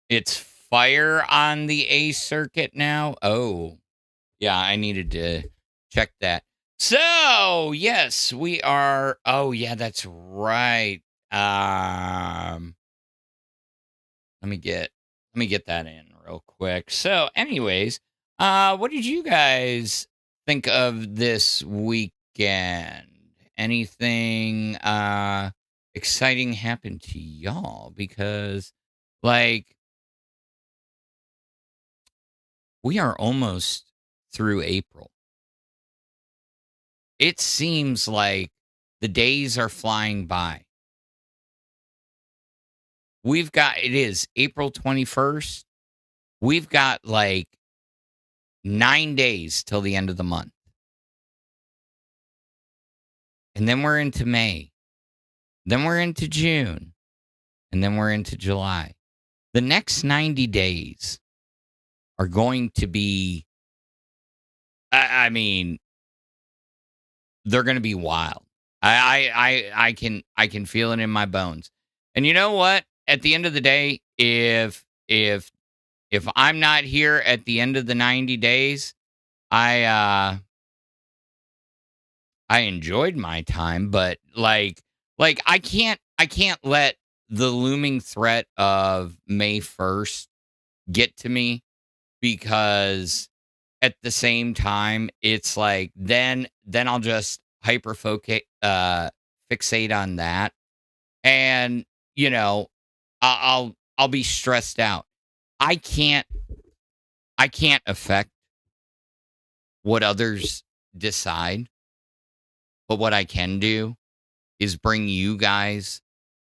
It's fire on the A circuit now. Oh, yeah, I needed to check that. So, yes, we are. Oh, yeah, that's right. Let me get that in real quick. So, anyways, what did you guys think of this weekend? Anything exciting happened to y'all? Because, like, we are almost through April. It seems like the days are flying by. It is April 21st. We've got like 9 days till the end of the month. And then we're into May. Then we're into June. And then we're into July. The next 90 days are going to be, I mean, they're going to be wild. I can feel it in my bones. And you know what? At the end of the day, if I'm not here at the end of the 90 days, I enjoyed my time, but like I can't let the looming threat of May 1st get to me, because at the same time, it's like then I'll just fixate fixate on that. And, you know, I'll be stressed out. I can't affect what others decide, but what I can do is bring you guys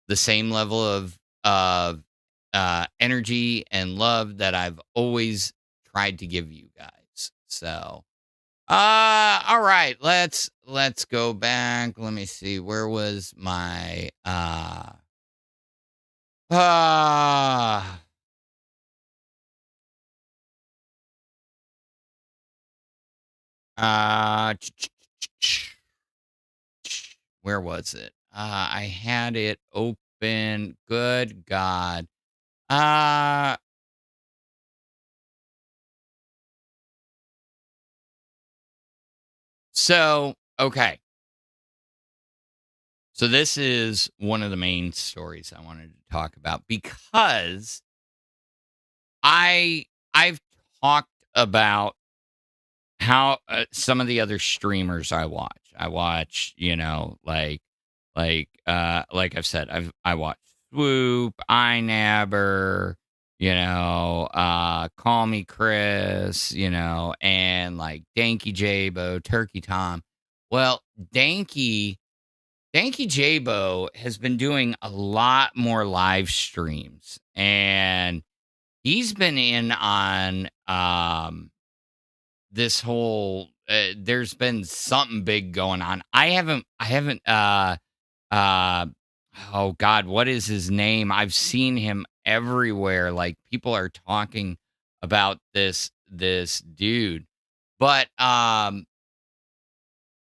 the same level of energy and love that I've always tried to give you guys. So, all right, let's go back. Let me see. Where was my where was it? I had it open. Good God. So, okay. So this is one of the main stories I wanted to talk about because I've talked about how some of the other streamers I watch. I watch, you know, like I've said, I watch Swoop, iNabber, you know, Call Me Chris, you know, and like Danky Jabo, Turkey Tom. Well, Danky Jabo has been doing a lot more live streams, and he's been in on this whole there's been something big going on. I haven't oh God, what is his name? I've seen him everywhere. Like people are talking about this dude. But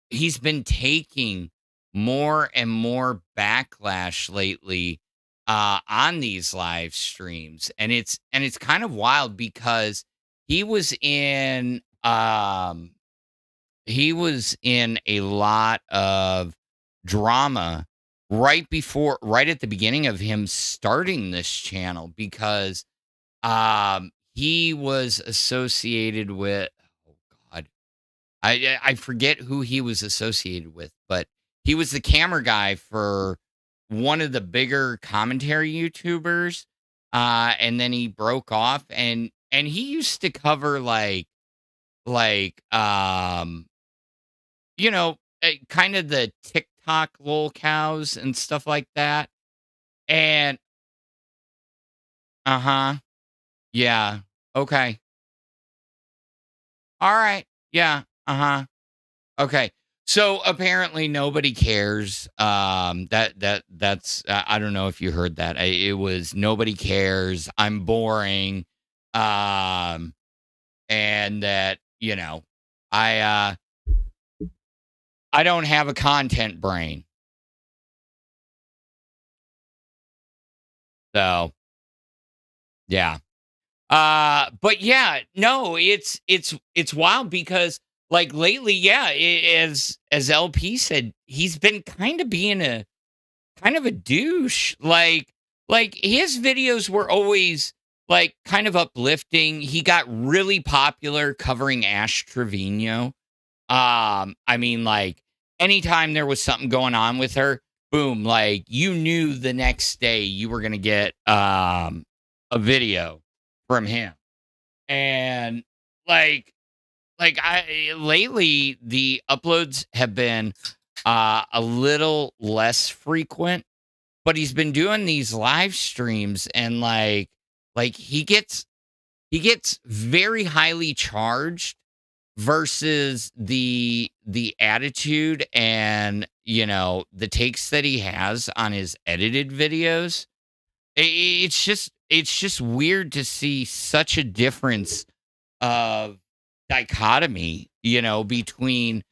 he's been taking more and more backlash lately on these live streams. And it's kind of wild because he was in a lot of drama right at the beginning of him starting this channel because he was associated with, oh God, I forget who he was associated with, but he was the camera guy for one of the bigger commentary YouTubers, and then he broke off, and he used to cover like you know, kind of the TikTok Lolcows and stuff like that, and yeah, okay, all right, yeah, okay. So apparently nobody cares. That's I don't know if you heard that. It was nobody cares. I'm boring. And that, you know, I don't have a content brain. So yeah. But yeah, no, it's wild because like lately, yeah, as LP said, he's been kind of being a douche. Like his videos were always like kind of uplifting. He got really popular covering Ash Trevino. I mean, like anytime there was something going on with her, boom, like you knew the next day you were gonna get a video from him. And like I lately the uploads have been a little less frequent, but he's been doing these live streams and like he gets very highly charged versus the attitude and, you know, the takes that he has on his edited videos. It's just weird to see such a difference of dichotomy, you know, between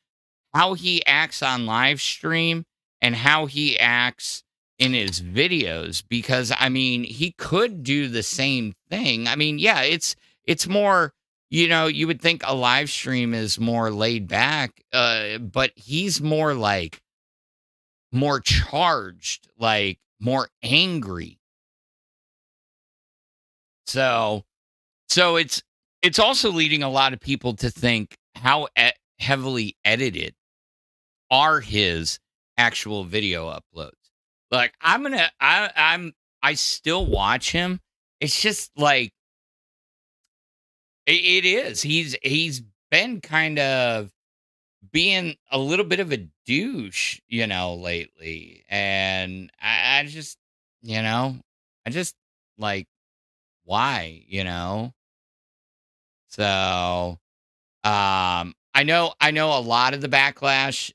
how he acts on live stream and how he acts in his videos. Because I mean, he could do the same thing. I mean, yeah, it's more, you know, you would think a live stream is more laid back, but he's more like more charged, like more angry. So it's also leading a lot of people to think how heavily edited are his actual video uploads. Like I still watch him. It's just like it is. He's been kind of being a little bit of a douche, lately. And I just, I just like why. So I know a lot of the backlash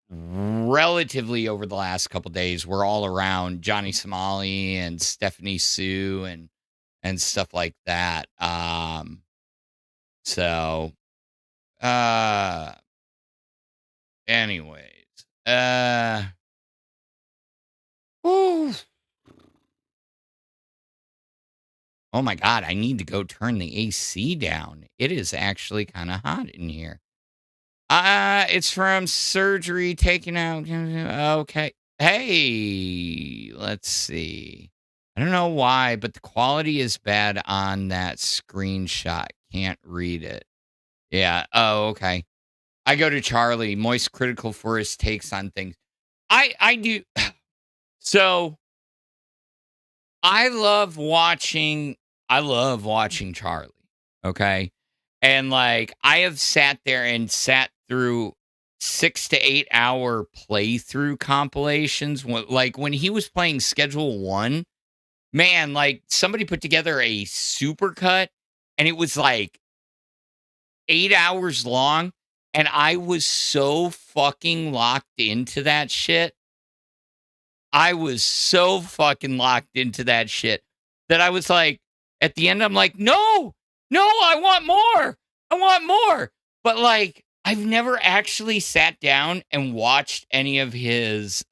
relatively over the last couple days were all around Johnny Somali and Stephanie Sue and stuff like that. So anyways, whew. Oh my God, I need to go turn the AC down. It is actually kind of hot in here. It's from surgery taken out. Okay. Hey, let's see. I don't know why, but the quality is bad on that screenshot. Can't read it. Yeah. Oh, okay. I go to Charlie, Moist critical for his takes on things. I do. So I love watching Charlie. Okay. And like I have sat there and sat through 6 to 8 hour playthrough compilations. Like when he was playing Schedule 1, man, like somebody put together a supercut and it was like 8 hours long. And I was so fucking locked into that shit. I was so fucking locked into that shit that I was like, at the end, I'm like, no, I want more. I want more. But like, I've never actually sat down and watched any of his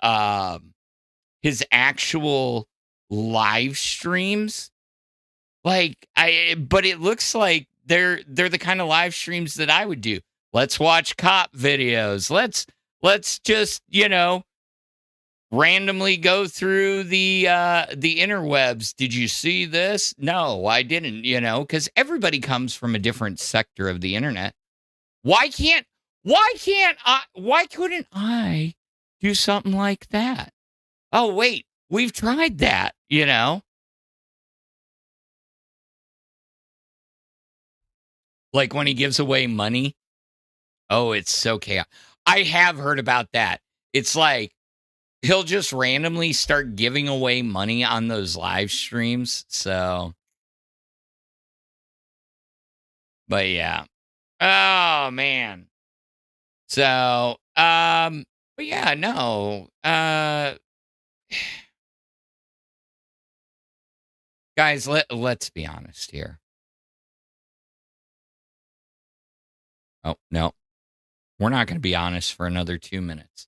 actual live streams. Like, but it looks like they're the kind of live streams that I would do. Let's watch cop videos. Let's just, randomly go through the interwebs. Did you see this? No, I didn't, because everybody comes from a different sector of the internet. Why couldn't I do something like that? Oh, wait, we've tried that, Like when he gives away money. Oh, it's so chaotic. I have heard about that. It's like, he'll just randomly start giving away money on those live streams. So, but yeah. Oh man. So, but yeah, no. Guys, let's be honest here. Oh, no. We're not going to be honest for another 2 minutes.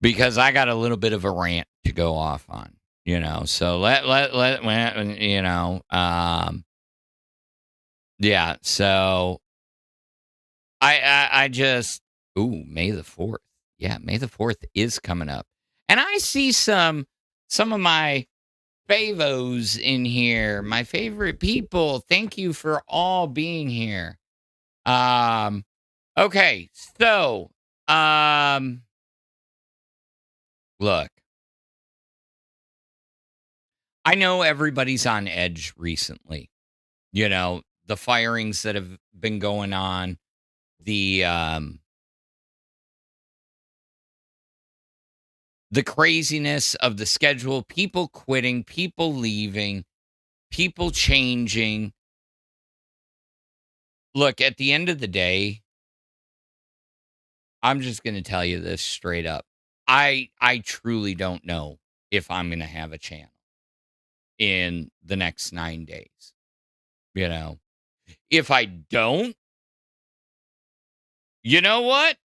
Because I got a little bit of a rant to go off on, So yeah. So I just May the 4th. Yeah, May the 4th is coming up, and I see some of my favos in here, my favorite people. Thank you for all being here. Okay, so look, I know everybody's on edge recently. The firings that have been going on, the craziness of the schedule, people quitting, people leaving, people changing. Look, at the end of the day, I'm just going to tell you this straight up. I truly don't know if I'm going to have a channel in the next 9 days. If I don't, you know what?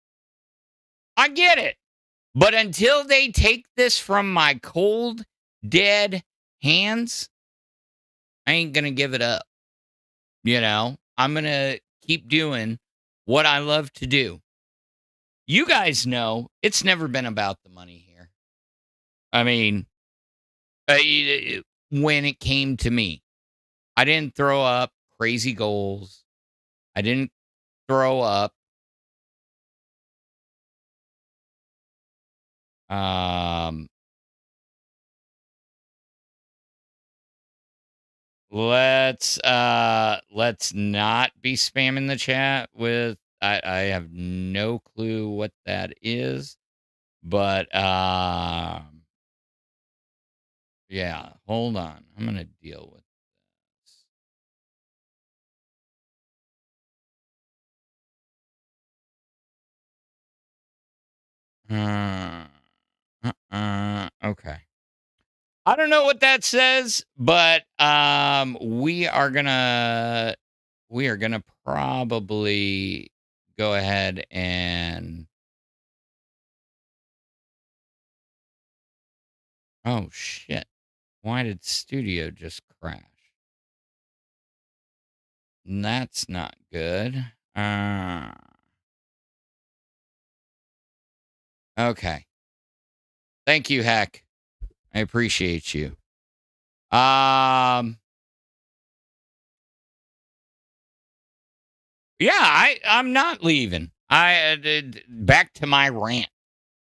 I get it. But until they take this from my cold, dead hands, I ain't going to give it up. I'm going to keep doing what I love to do. You guys know it's never been about the money here. I mean, when it came to me, I didn't throw up crazy goals. I didn't throw up Um, let's not be spamming the chat with I have no clue what that is, but yeah, hold on. I'm gonna deal with this. Okay. I don't know what that says, but we are gonna probably go ahead and oh shit. Why did studio just crash? That's not good. Okay. Thank you, Heck. I appreciate you. Yeah, I'm not leaving. Back to my rant.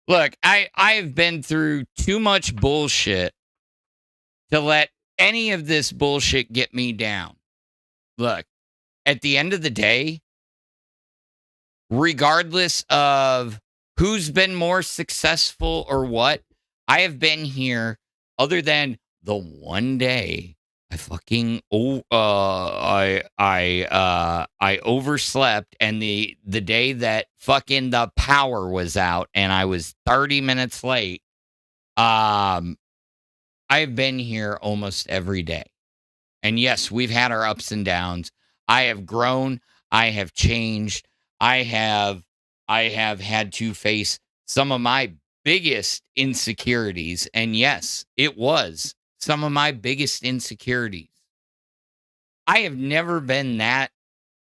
Look, I've been through too much bullshit to let any of this bullshit get me down. Look, at the end of the day, regardless of who's been more successful or what, I have been here other than the one day I fucking I overslept, and the day that fucking the power was out and I was 30 minutes late. I've been here almost every day. And yes, we've had our ups and downs. I have grown, I have changed. I have had to face some of my biggest insecurities, and yes, it was some of my biggest insecurities. I have never been that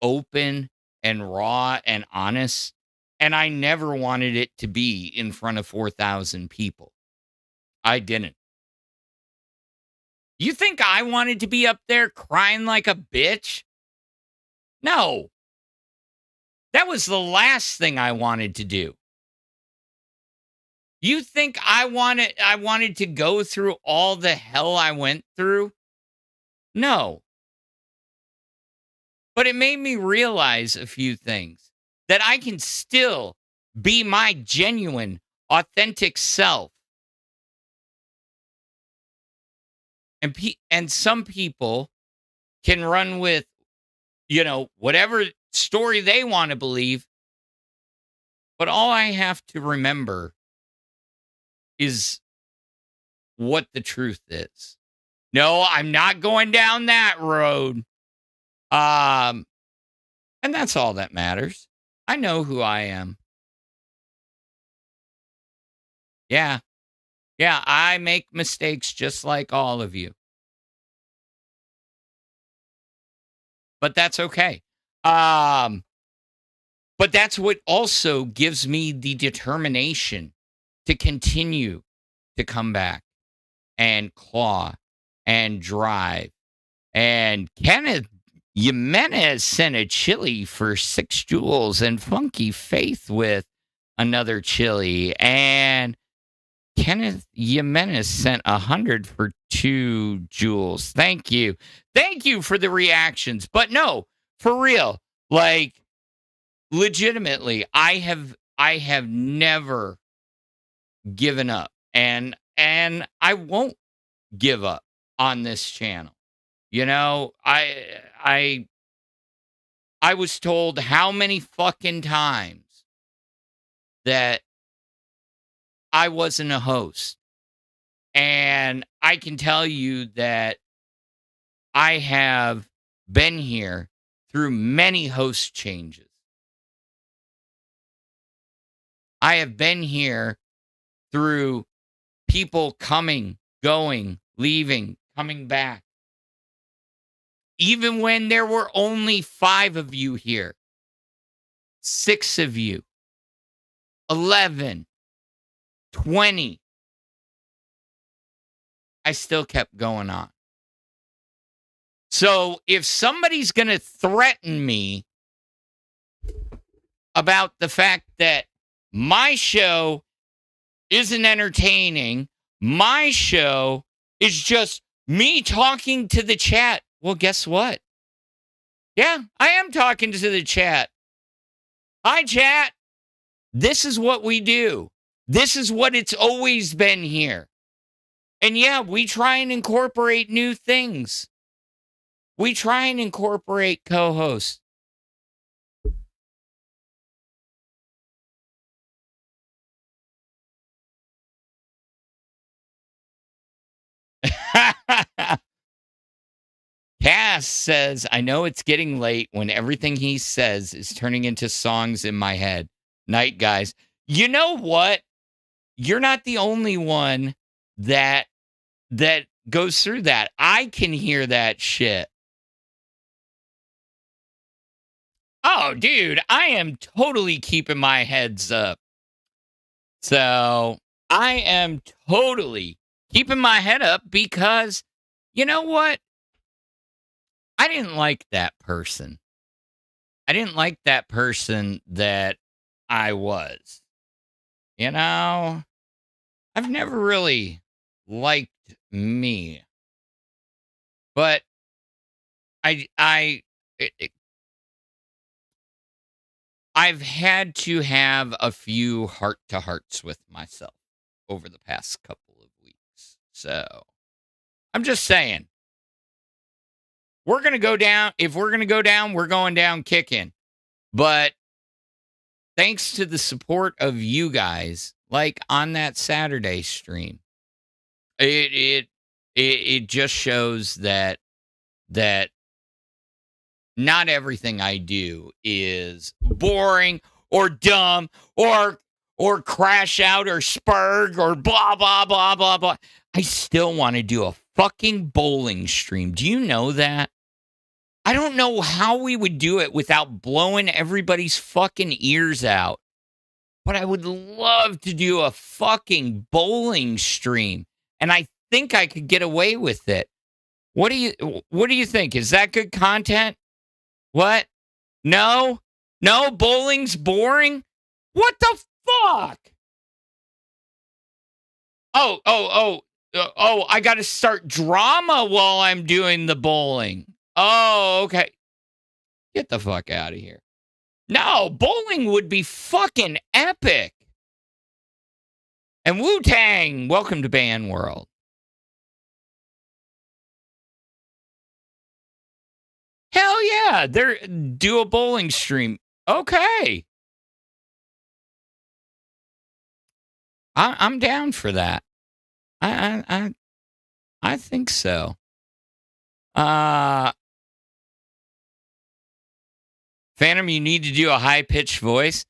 open and raw and honest, and I never wanted it to be in front of 4,000 people. I didn't. You think I wanted to be up there crying like a bitch? No. That was the last thing I wanted to do. You think I wanted to go through all the hell I went through? No. But it made me realize a few things, that I can still be my genuine, authentic self. And some people can run with, whatever story they want to believe. But all I have to remember is what the truth is. No, I'm not going down that road. And that's all that matters. I know who I am. Yeah. Yeah, I make mistakes just like all of you. But that's okay. But that's what also gives me the determination to continue to come back and claw and drive. And Kenneth Jimenez sent a chili for 6 jewels, and Funky Faith with another chili. And Kenneth Jimenez sent 100 for 2 jewels. Thank you. Thank you for the reactions. But no, for real, like, legitimately, I have never given up, and I won't give up on this channel. I was told how many fucking times that I wasn't a host. And I can tell you that I have been here through many host changes. I have been here through people coming, going, leaving, coming back. Even when there were only 5 of you here, 6 of you, 11, 20, I still kept going on. So if somebody's going to threaten me about the fact that my show isn't entertaining. My show is just me talking to the chat. Well, guess what? Yeah, I am talking to the chat. Hi, chat. This is what we do. This is what it's always been here. And yeah, we try and incorporate new things. We try and incorporate co-hosts. Cass says, I know it's getting late when everything he says is turning into songs in my head. Night, guys. You know what? You're not the only one that goes through that. I can hear that shit. Oh, dude, I am totally keeping my heads up. So I am totally keeping my head up because you know what? I didn't like that person. I didn't like that person that I was. You know, I've never really liked me. But I've had to have a few heart-to-hearts with myself over the past couple of weeks. So, I'm just saying. We're going to go down. If we're going to go down, we're going down kicking. But thanks to the support of you guys, like on that Saturday stream, it just shows that not everything I do is boring or dumb or crash out or spurg or blah, blah, blah, blah, blah. I still want to do a fucking bowling stream. Do you know that? I don't know how we would do it without blowing everybody's fucking ears out. But I would love to do a fucking bowling stream. And I think I could get away with it. What do you think? Is that good content? What? No? No, bowling's boring? What the fuck? Oh, I got to start drama while I'm doing the bowling. Oh, okay. Get the fuck out of here. No, bowling would be fucking epic. And Wu-Tang, welcome to Band World. Hell yeah, do a bowling stream. Okay. I'm down for that. I think so. Phantom, you need to do a high-pitched voice.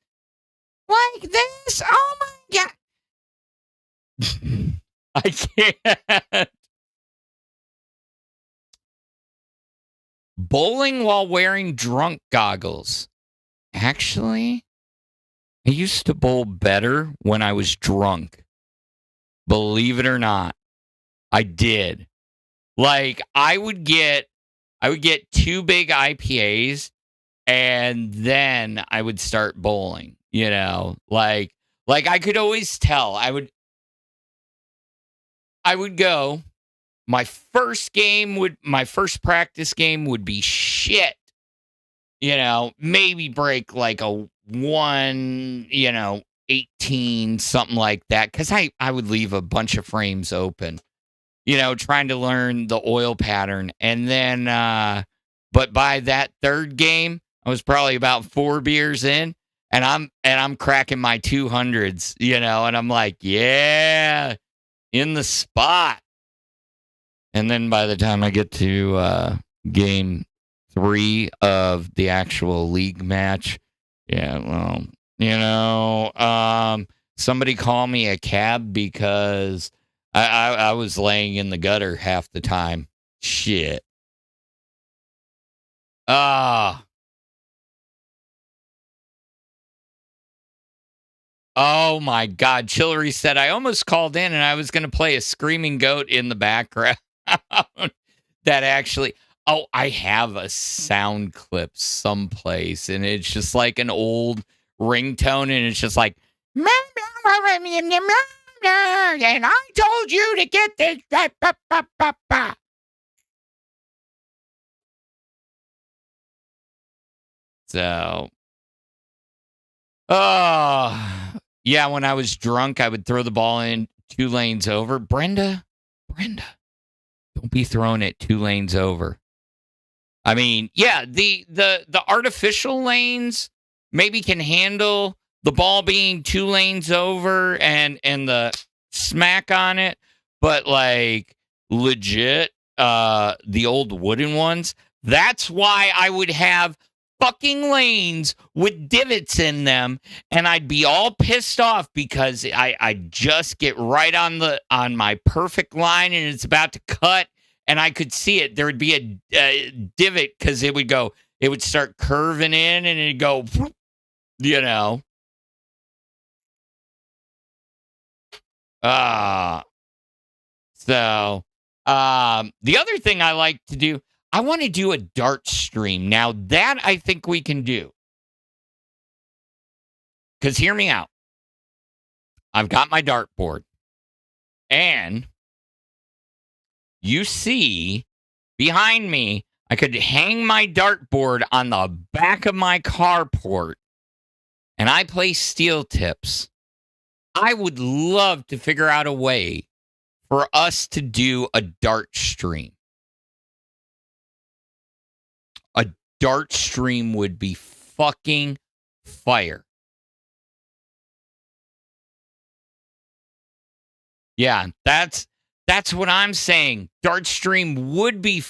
Like this? Oh my God. I can't. Bowling while wearing drunk goggles. Actually, I used to bowl better when I was drunk. Believe it or not. I did. Like, I would get 2 big IPAs and then I would start bowling, you know, like I could always tell. I would go. My first practice game would be shit. You know, maybe break like a 18, something like that. Because I would leave a bunch of frames open, you know, trying to learn the oil pattern. And then, but by that third game, I was probably about 4 beers in. And I'm cracking my 200s, you know, and I'm like, yeah, in the spot. And then by the time I get to game 3 of the actual league match, yeah, well, you know, somebody call me a cab because I was laying in the gutter half the time. Shit. Oh my God. Chillery said, I almost called in and I was going to play a screaming goat in the background. That actually, I have a sound clip someplace and it's just like an old ringtone and it's just like, nerd, and I told you to get this. So, yeah, when I was drunk, I would throw the ball in 2 lanes over. Brenda, don't be throwing it 2 lanes over. I mean, yeah, the artificial lanes maybe can handle the ball being 2 lanes over and the smack on it, but like legit, the old wooden ones, that's why I would have fucking lanes with divots in them, and I'd be all pissed off because I just get right on my perfect line and it's about to cut and I could see it. There would be a divot because it would start curving in and it'd go, you know. So the other thing I like to do, I want to do a dart stream. Now, that I think we can do. Because hear me out. I've got my dartboard. And you see behind me, I could hang my dartboard on the back of my carport. And I play steel tips. I would love to figure out a way for us to do a dart stream. A dart stream would be fucking fire. Yeah, that's what I'm saying. Dart stream would be.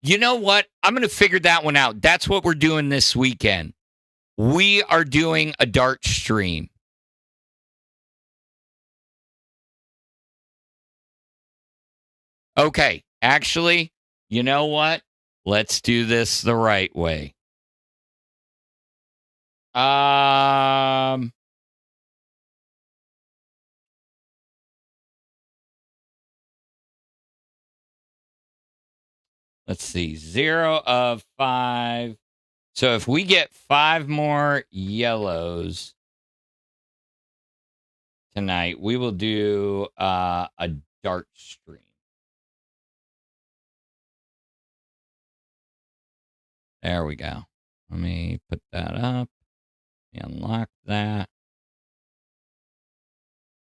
You know what? I'm going to figure that one out. That's what we're doing this weekend. We are doing a dart stream. Okay, actually, you know what? Let's do this the right way. Let's see. 0 of 5. So if we get 5 more yellows tonight, we will do a dart stream. There we go. Let me put that up. Let me unlock that.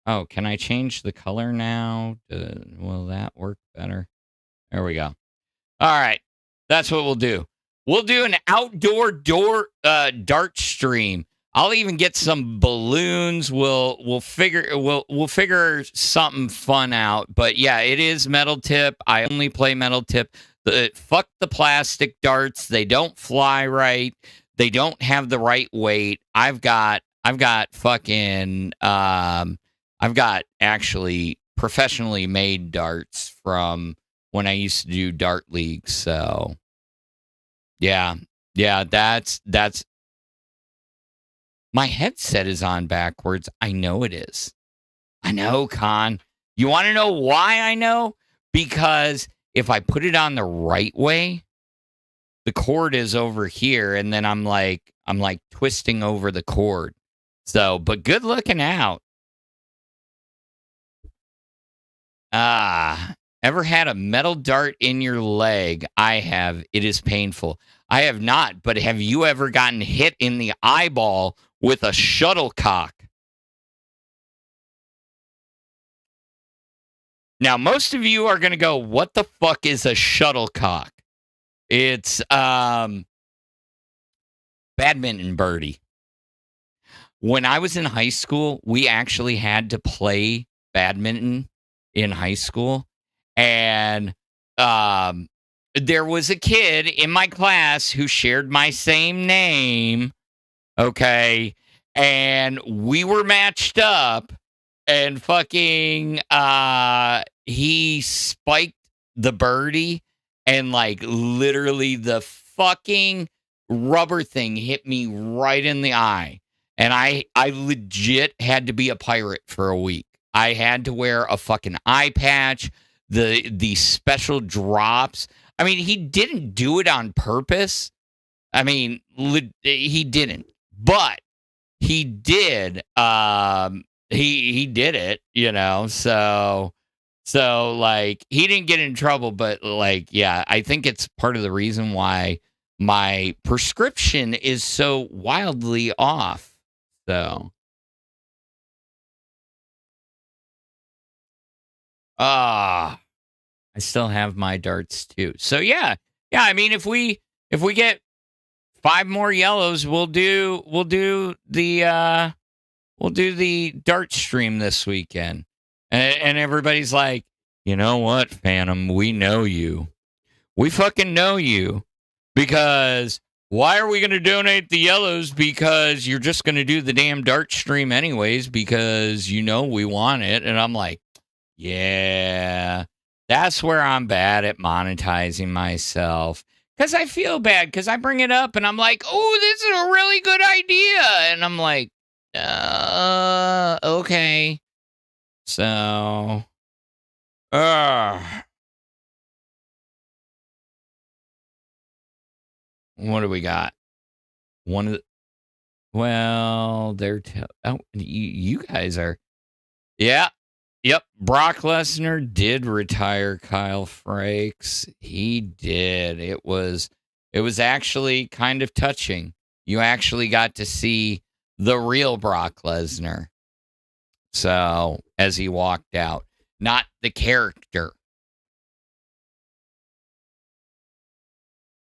Oh, can I change the color now? Will that work better? There we go. All right. That's what we'll do. We'll do an outdoor dart stream. I'll even get some balloons. We'll figure something fun out. But yeah, it is metal tip. I only play metal tip. Fuck the plastic darts. They don't fly right. They don't have the right weight. I've got actually professionally made darts from when I used to do dart leagues. So yeah, that's my headset is on backwards. I know it is. I know, Con. You want to know why I know? Because if I put it on the right way, the cord is over here, and then I'm like twisting over the cord. So, but good looking out. Ever had a metal dart in your leg? I have. It is painful. I have not, but have you ever gotten hit in the eyeball with a shuttlecock? Now, most of you are going to go, what the fuck is a shuttlecock? It's badminton birdie. When I was in high school, we actually had to play badminton in high school. And there was a kid in my class who shared my same name. Okay. And we were matched up. And fucking, he spiked the birdie, and like literally the fucking rubber thing hit me right in the eye. And I legit had to be a pirate for a week. I had to wear a fucking eye patch, the special drops. I mean, he didn't do it on purpose. I mean, he didn't, but he did, he did it, you know. So like he didn't get in trouble, but like yeah, I think it's part of the reason why my prescription is so wildly off. So I still have my darts too. So yeah. Yeah, I mean if we get 5 more yellows, we'll do the dart stream this weekend. And everybody's like, "You know what, Phantom, we know you. We fucking know you. Because why are we going to donate the yellows? Because you're just going to do the damn dart stream anyways because you know we want it." And I'm like, yeah, that's where I'm bad at monetizing myself. Because I feel bad because I bring it up and I'm like, oh, this is a really good idea. And I'm like, okay. So, what do we got? One of the, well, oh, you guys are, yeah, yep. Brock Lesnar did retire Kyle Frakes. He did. It was actually kind of touching. You actually got to see the real Brock Lesnar. So, as he walked out, not the character.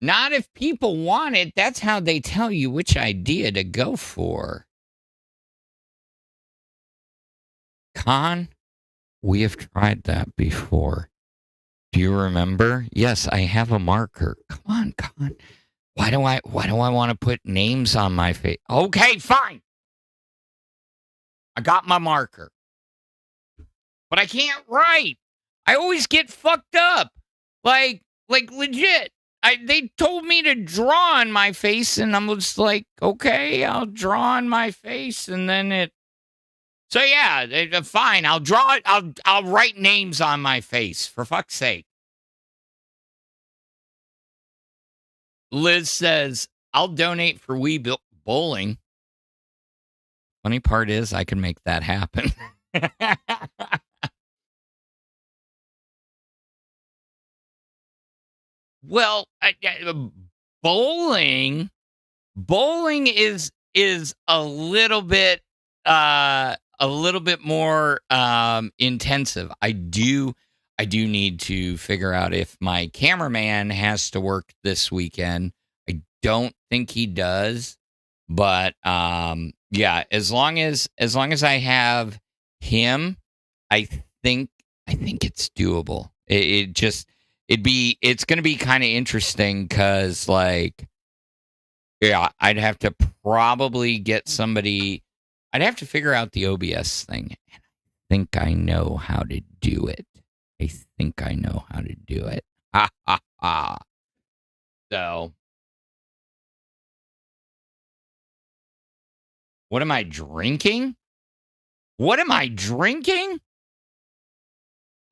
Not if people want it. That's how they tell you which idea to go for. Con, we have tried that before. Do you remember? Yes, I have a marker. Come on, Con. Why do I want to put names on my face? Okay, fine. I got my marker. But I can't write. I always get fucked up. Like legit. They told me to draw on my face, and I was like, okay, I'll draw on my face, and then it. So yeah, fine. I'll draw it. I'll write names on my face for fuck's sake. Liz says I'll donate for Wii Bowling. Funny part is I can make that happen. Well, bowling is a little bit more intensive. I do need to figure out if my cameraman has to work this weekend. I don't think he does, but yeah, as long as I have him, I think it's doable. It's going to be kind of interesting because, like, yeah, I'd have to probably get somebody. I'd have to figure out the OBS thing. I think I know how to do it. Ha ha ha. So, what am I drinking?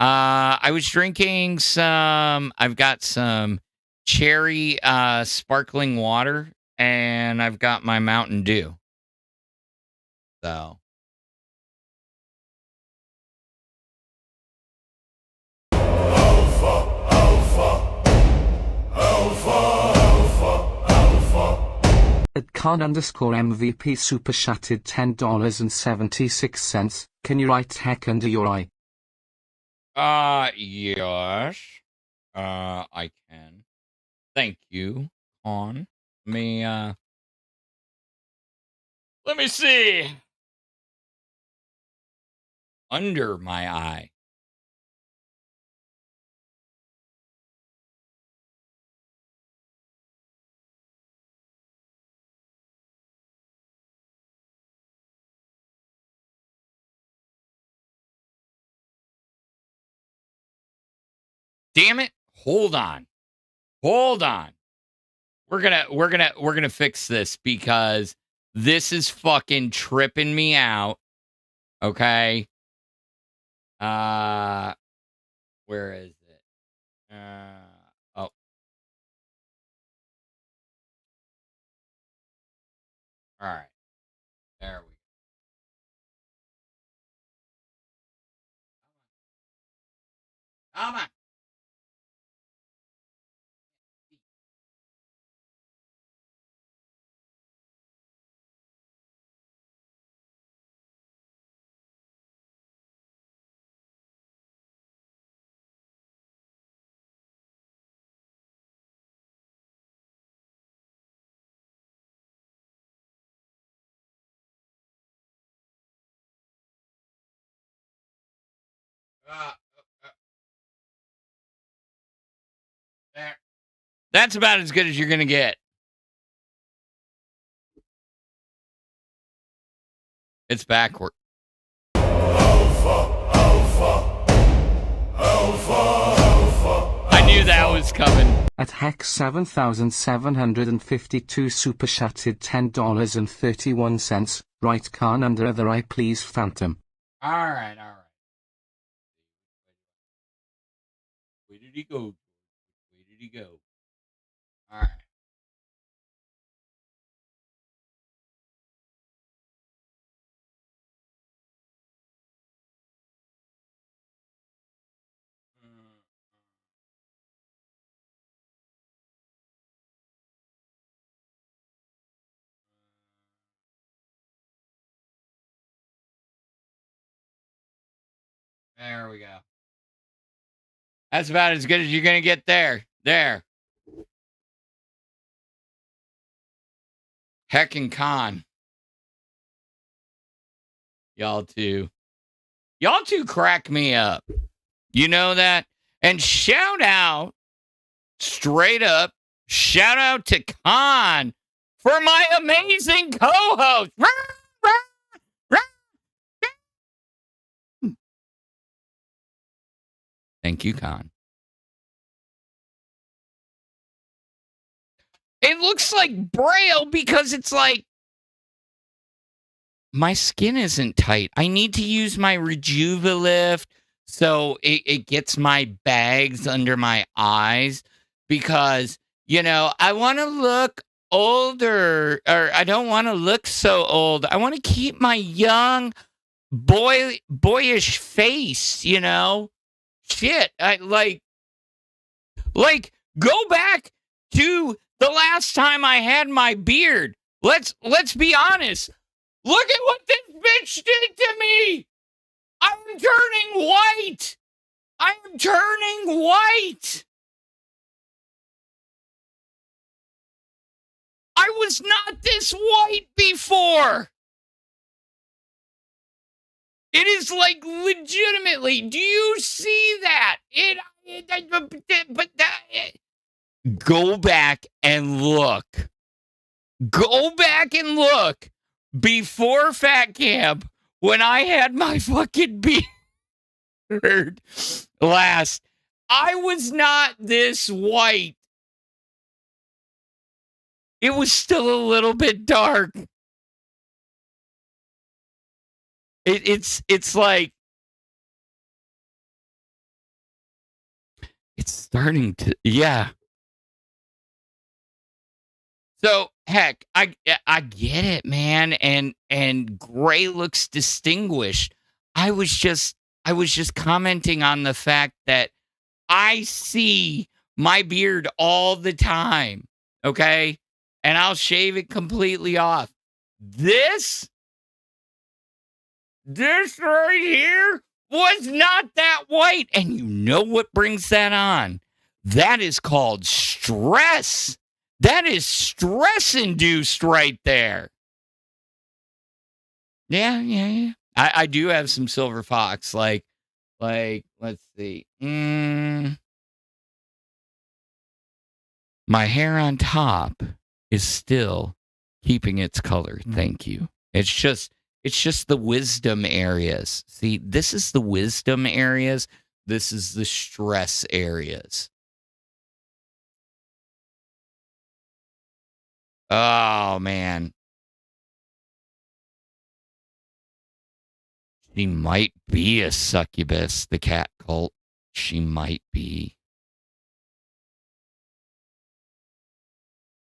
I was drinking I've got some cherry sparkling water, and I've got my Mountain Dew. So. At Khan_MVP super chatted $10.76. Can you write heck under your eye? Yes. I can. Thank you, Con. Let me see. Under my eye. Damn it. Hold on. We're gonna fix this because this is fucking tripping me out. Okay. Where is it? Oh. All right. There we go. Come on. There. That's about as good as you're going to get. It's backward. I knew that was coming. At Hex 7752 super chatted $10.31. Right, Khan, under other eye please Phantom. All right. Where did he go? All right. There we go. That's about as good as you're going to get there. There. Heck and Con. Y'all two crack me up. You know that? And straight up, shout out to Con for my amazing co-host. Thank you, Con. It looks like Braille because it's like my skin isn't tight. I need to use my Rejuvalift so it gets my bags under my eyes because, I want to look older, or I don't want to look so old. I want to keep my young boyish face, Shit, I like go back to the last time I had my beard. Let's be honest. Look at what this bitch did to me. I'm turning white. I am turning white. I was not this white before. It is like legitimately. Do you see that? Go back and look. Go back and look. Before Fat Camp, when I had my fucking beard last, I was not this white. It was still a little bit dark. It's like it's starting to, yeah. So heck, I get it, man, and gray looks distinguished. I was just commenting on the fact that I see my beard all the time, okay? And I'll shave it completely off. This right here was not that white. And you know what brings that on? That is called stress. That is stress-induced right there. Yeah. I do have some silver fox. Like, let's see. My hair on top is still keeping its color. Thank you. It's just the wisdom areas. See, this is the wisdom areas. This is the stress areas. Oh, man. She might be a succubus, the cat cult. She might be.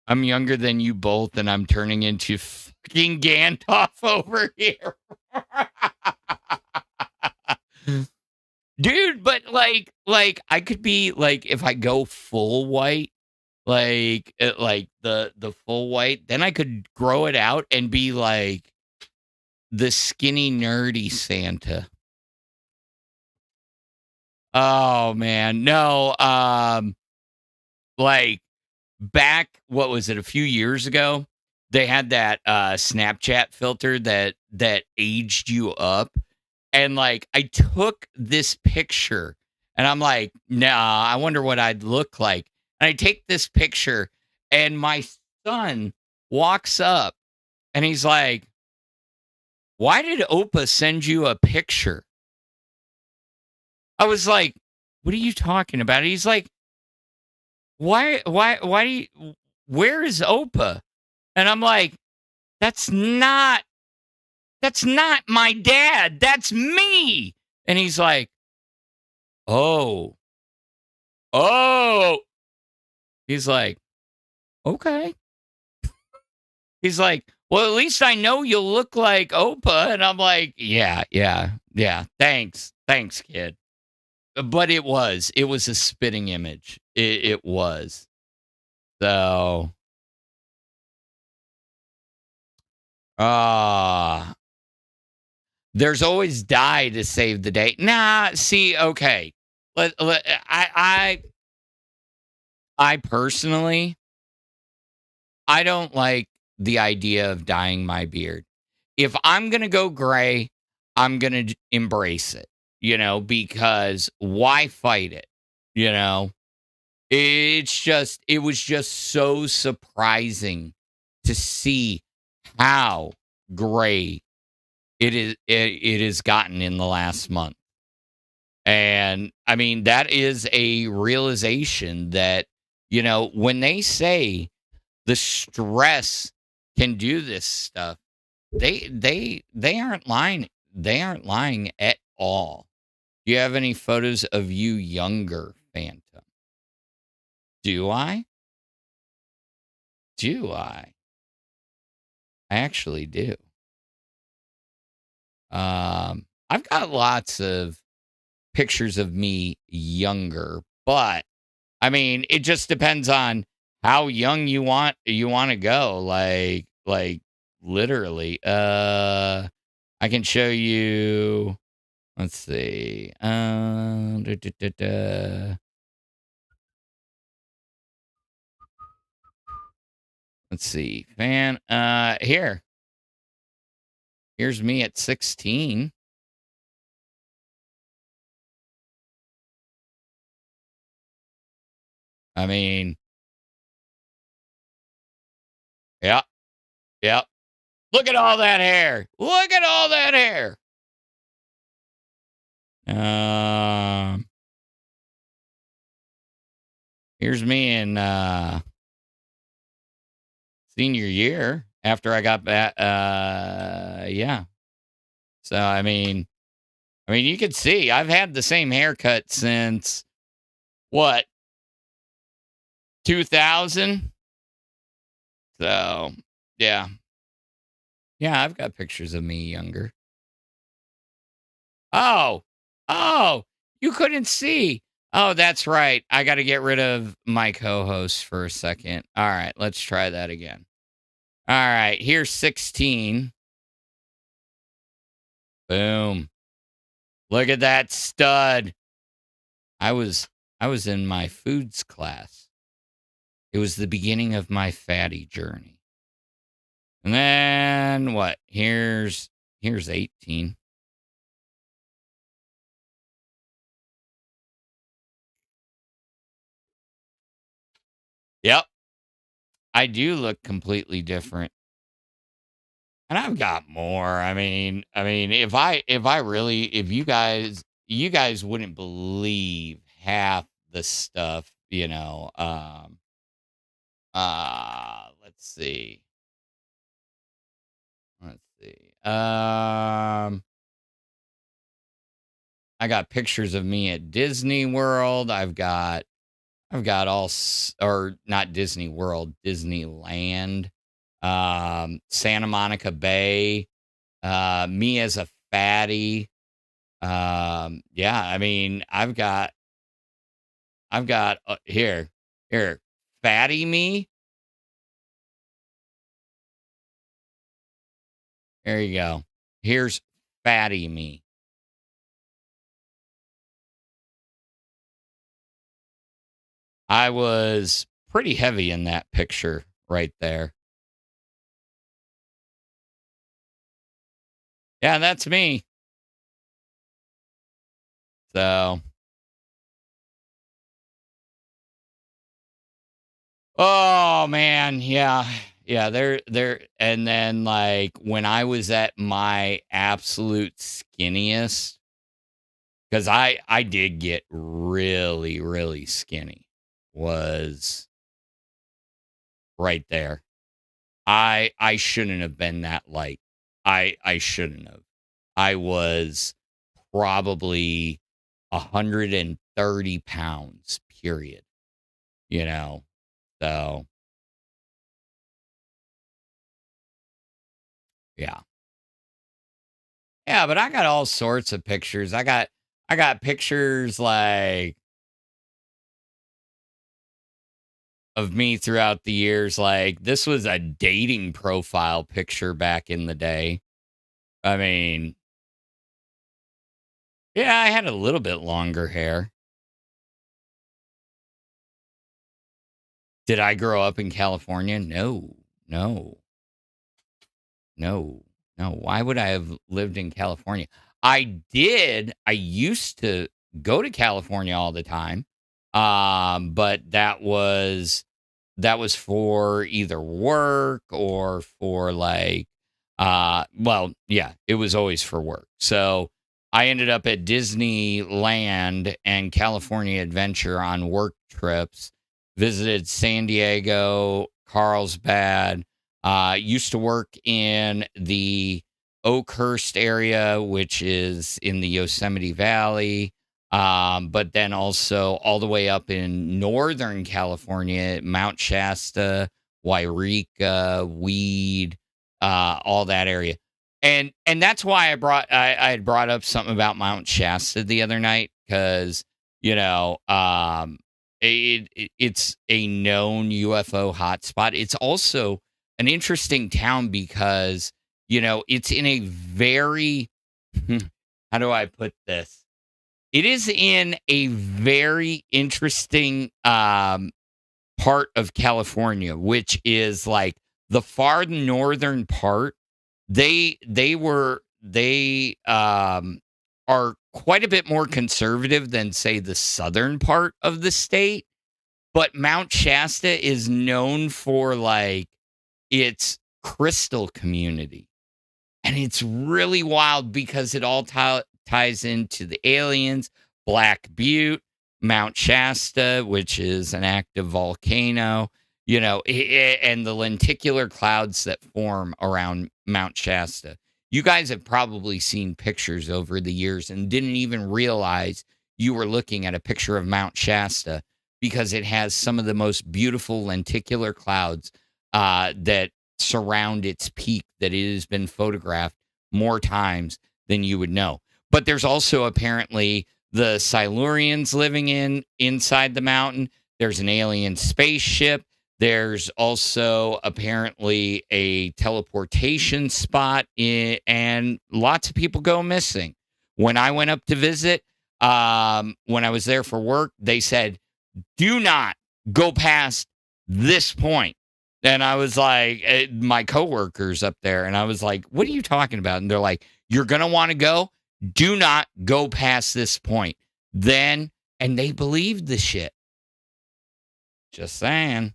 I'm younger than you both, and I'm turning into fucking Gandalf over here. Dude, but like I could be like, if I go full white, like the full white, then I could grow it out and be like the skinny nerdy Santa. Oh man, no. Like back, what was it, a few years ago? They had that Snapchat filter that aged you up. And like I took this picture and I'm like, nah, I wonder what I'd look like. And I take this picture and my son walks up and he's like, why did Opa send you a picture? I was like, what are you talking about? He's like, why do you, where is Opa? And I'm like, that's not my dad. That's me. And he's like, oh. He's like, okay. He's like, well, at least I know you'll look like Opa. And I'm like, yeah. Thanks, kid. But it was a spitting image. It was. So, there's always die to save the day. Nah, see, okay. I personally, I don't like the idea of dyeing my beard. If I'm going to go gray, I'm going to embrace it, because why fight it? It was just so surprising to see how gray it has gotten in the last month. And I mean, that is a realization that, when they say the stress can do this stuff, they aren't lying. They aren't lying at all. Do you have any photos of you younger, Phantom? Do I? I actually do. I've got lots of pictures of me younger, but I mean, it just depends on how young you want to go. Like literally. I can show you. Let's see. Let's see. Here's me at 16. I mean, yeah. Look at all that hair. Here's me in senior year after I got back. Yeah. So I mean, you could see I've had the same haircut since what, 2000. So yeah, I've got pictures of me younger. Oh, you couldn't see. Oh, that's right. I got to get rid of my co-host for a second. All right, let's try that again. All right, here's 16. Boom. Look at that stud. I was in my foods class. It was the beginning of my fatty journey. And then what? Here's 18. Yep. I do look completely different. And I've got more. I mean, if you guys wouldn't believe half the stuff, let's see. I got pictures of me at Disney World. I've got or not Disney World, Disneyland, Santa Monica Bay, me as a fatty, Yeah, I mean, I've got here, fatty me. There you go. Here's fatty me. I was pretty heavy in that picture right there. Yeah, that's me. So, oh man, yeah. Yeah, there and then like when I was at my absolute skinniest, because I did get really, really skinny, was right there. I shouldn't have been that light. I shouldn't have. I was probably 130 pounds, period. You know, so yeah. Yeah, but I got all sorts of pictures. I got pictures like of me throughout the years. Like this was a dating profile picture back in the day. I mean, yeah, I had a little bit longer hair. Did I grow up in California? No, no, no, no. Why would I have lived in California? I did. I used to go to California all the time. But that was for either work or for like well, yeah, it was always for work. So I ended up at Disneyland and California Adventure on work trips, visited San Diego, Carlsbad, used to work in the Oakhurst area, which is in the Yosemite Valley. But then also all the way up in Northern California, Mount Shasta, Wairika, Weed, all that area. And that's why I had brought up something about Mount Shasta the other night because it's a known UFO hotspot. It's also an interesting town because it's in a very how do I put this? It is in a very interesting part of California, which is like the far northern part. They are quite a bit more conservative than say the southern part of the state. But Mount Shasta is known for like its crystal community. And it's really wild because it all ties into the aliens, Black Butte, Mount Shasta, which is an active volcano, and the lenticular clouds that form around Mount Shasta. You guys have probably seen pictures over the years and didn't even realize you were looking at a picture of Mount Shasta because it has some of the most beautiful lenticular clouds that surround its peak, that it has been photographed more times than you would know. But there's also apparently the Silurians living inside the mountain. There's an alien spaceship. There's also apparently a teleportation spot, and lots of people go missing. When I went up to visit, when I was there for work, they said, do not go past this point. And I was like, my coworkers up there, and I was like, what are you talking about? And they're like, you're going to want to go. Do not go past this point. And they believed the shit. Just saying.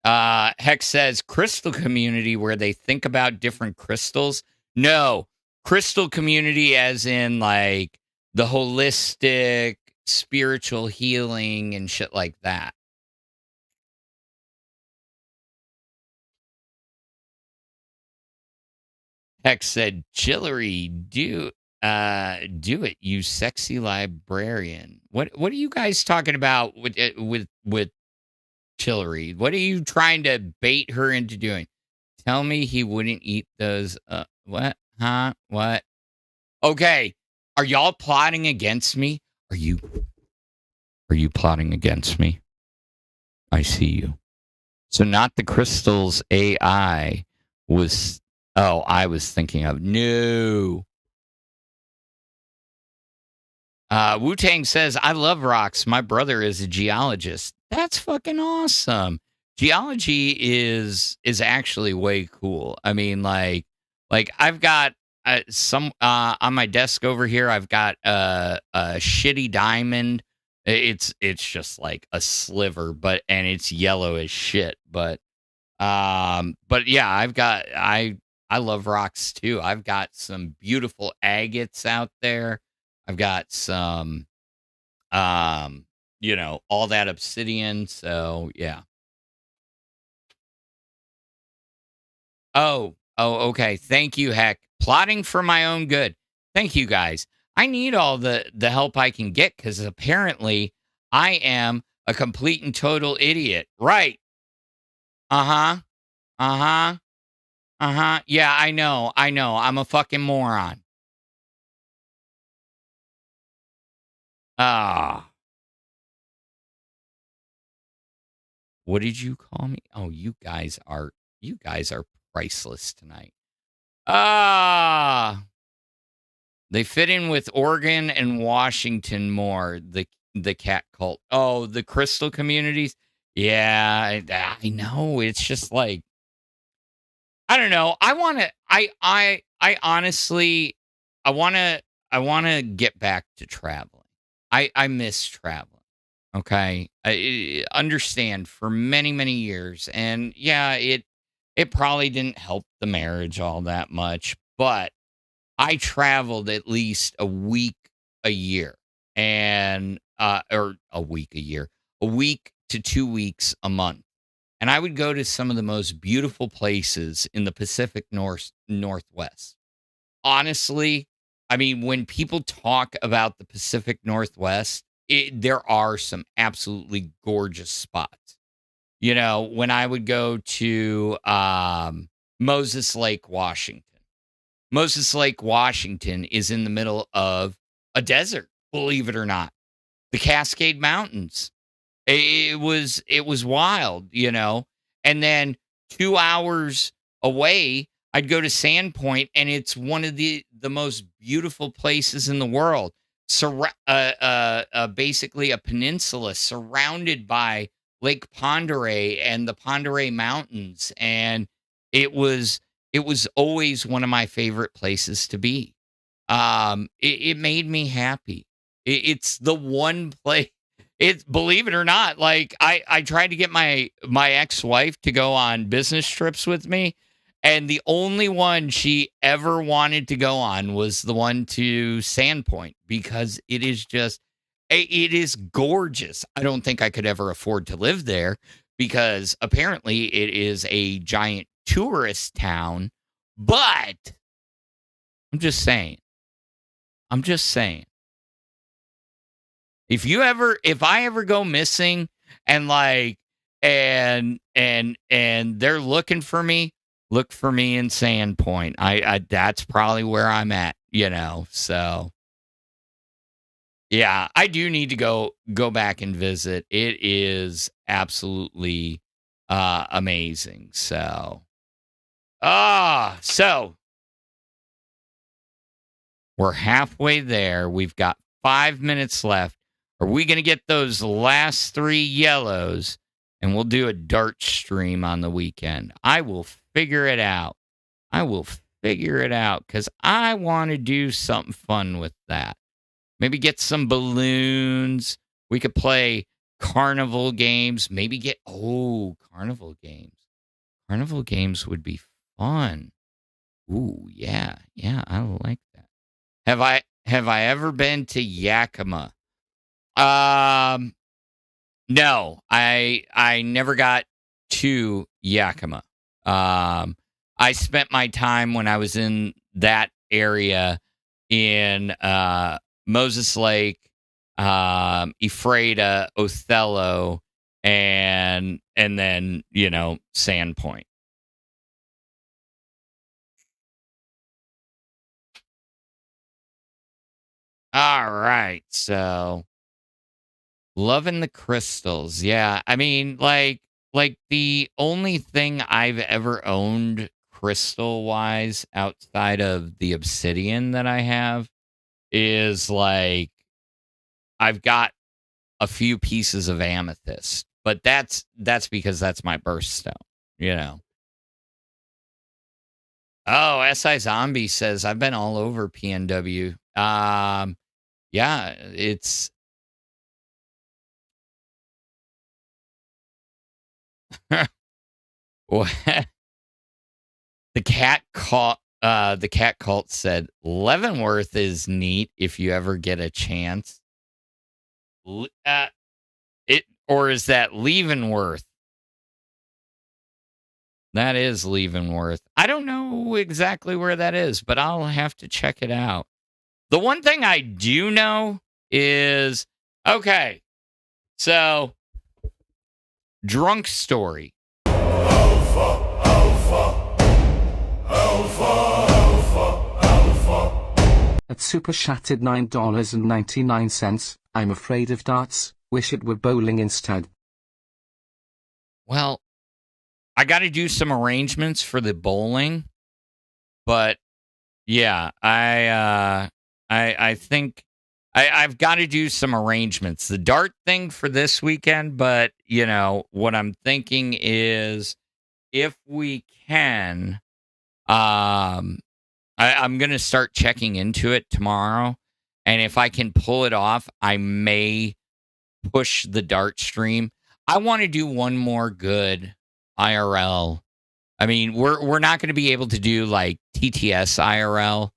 Hex says crystal community where they think about different crystals. No, crystal community as in like the holistic spiritual healing and shit like that. Hex said, Chillery, do it, you sexy librarian. What are you guys talking about with Chillery? What are you trying to bait her into doing? Tell me he wouldn't eat those. What? Huh? What? Okay. Are y'all plotting against me? Are you plotting against me? I see you. So not the crystals AI was. Oh, I was thinking of. No. Wu-Tang says, I love rocks. My brother is a geologist. That's fucking awesome. Geology is actually way cool. I mean, like I've got some on my desk over here. I've got a shitty diamond. It's just like a sliver, and it's yellow as shit. But yeah, I love rocks too. I've got some beautiful agates out there. I've got some, all that obsidian. So yeah. Oh, okay. Thank you, Heck. Plotting for my own good. Thank you, guys. I need all the help I can get because apparently I am a complete and total idiot. Right. Uh-huh. Uh-huh. Uh-huh. Yeah, I know. I'm a fucking moron. Ah. What did you call me? Oh, you guys are priceless tonight. They fit in with Oregon and Washington more. The cat cult. Oh, the crystal communities. Yeah, I know. It's just like I don't know. I want to. I honestly, I want to get back to traveling. I miss traveling. Okay, I understand for many, many years, and yeah, it probably didn't help the marriage all that much, but I traveled at least a week a year, and or a week to 2 weeks a month, and I would go to some of the most beautiful places in the Pacific Northwest. Honestly, I mean, when people talk about the Pacific Northwest, there are some absolutely gorgeous spots. When I would go to Moses Lake, Washington. Moses Lake, Washington is in the middle of a desert, believe it or not. The Cascade Mountains. It was wild, And then 2 hours away, I'd go to Sandpoint, and it's one of the most beautiful places in the world. Basically a peninsula surrounded by Lake Pend Oreille and the Pend Oreille Mountains, and it was always one of my favorite places to be. It made me happy. It's the one place. It's believe it or not, like I tried to get my ex-wife to go on business trips with me, and the only one she ever wanted to go on was the one to Sandpoint because it is gorgeous. I don't think I could ever afford to live there because apparently it is a giant tourist town, but I'm just saying. If I ever go missing and and they're looking for me, look for me in Sandpoint. I that's probably where I'm at, So yeah, I do need to go back and visit. It is absolutely amazing. So so we're halfway there. We've got 5 minutes left. Are we going to get those last 3 yellows? And we'll do a dart stream on the weekend. I will figure it out. Because I want to do something fun with that. Maybe get some balloons. We could play carnival games. Maybe get carnival games. Carnival games would be fun. Ooh, yeah, I like that. Have I ever been to Yakima? No, I never got to Yakima. I spent my time when I was in that area in Moses Lake, Ephrata, Othello, and then Sandpoint. All right. So, loving the crystals. Yeah. I mean, like the only thing I've ever owned crystal wise outside of the obsidian that I have is like I've got a few pieces of amethyst, but that's because that's my birthstone, you know. Oh, SI Zombie says I've been all over PNW. Yeah, it's Well, the cat cult said Leavenworth is neat if you ever get a chance. It or is that Leavenworth? That is Leavenworth. I don't know exactly where that is, but I'll have to check it out. The one thing I do know is okay. So, drunk story. At Super Shattered $9.99, I'm afraid of darts, wish it were bowling instead. Well, I got to do some arrangements for the bowling, but yeah, I think I've got to do some arrangements. The dart thing for this weekend, but you know what I'm thinking is if we can, I'm going to start checking into it tomorrow, and if I can pull it off, I may push the dart stream. I want to do one more good IRL. I mean, we're not going to be able to do like TTS IRL.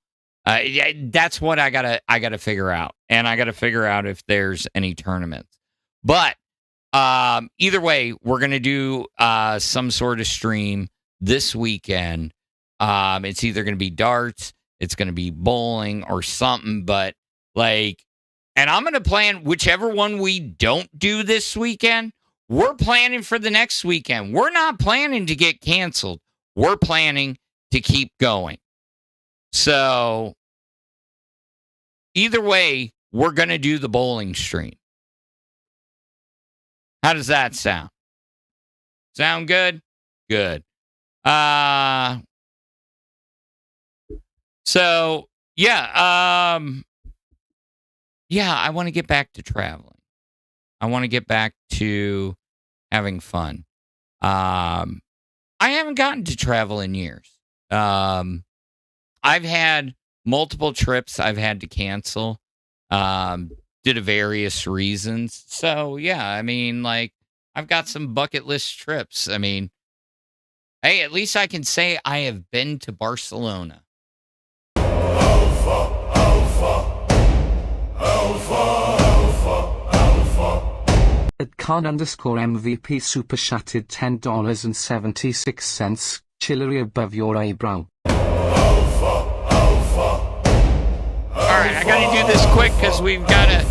Yeah, that's what I gotta figure out, and I gotta figure out if there's any tournaments. But either way, we're gonna do some sort of stream this weekend. It's either gonna be darts, it's gonna be bowling, or something. But like, and I'm gonna plan whichever one we don't do this weekend. We're planning for the next weekend. We're not planning to get canceled. We're planning to keep going. So either way, we're going to do the bowling stream. How does that sound? Sound good? Good. So yeah, yeah, I want to get back to traveling. I want to get back to having fun. I haven't gotten to travel in years. I've had multiple trips I've had to cancel due to various reasons. So, yeah, I mean, like, I've got some bucket list trips. I mean, hey, at least I can say I have been to Barcelona. At Khan_MVP Super Shattered $10.76, chillery above your eyebrow. All right, I got to do this quick because we've got to...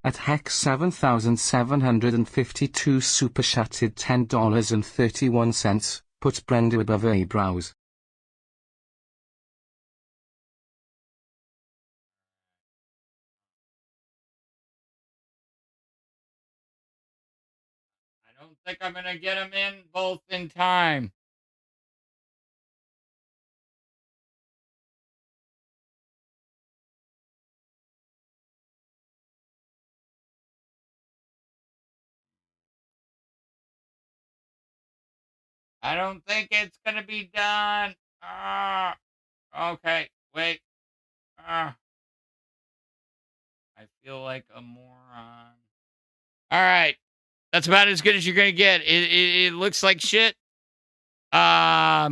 At Hex 7752 Super Shattered $10.31, put Brenda above eyebrows. I don't think I'm going to get them in both in time. I don't think it's going to be done. Okay, wait. I feel like a moron. All right. That's about as good as you're going to get. It looks like shit. But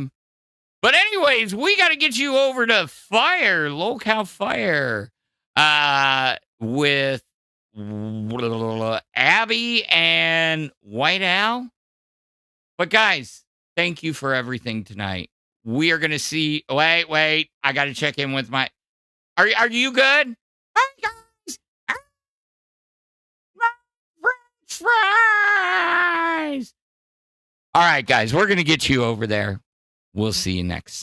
anyways, we got to get you over to Fire, Lolcow Fire, with Abby and White Al. But guys, thank you for everything tonight. We are going to see. Wait. I got to check in with my. Are you good? Hi guys. French fries. All right, guys, we're going to get you over there. We'll see you next.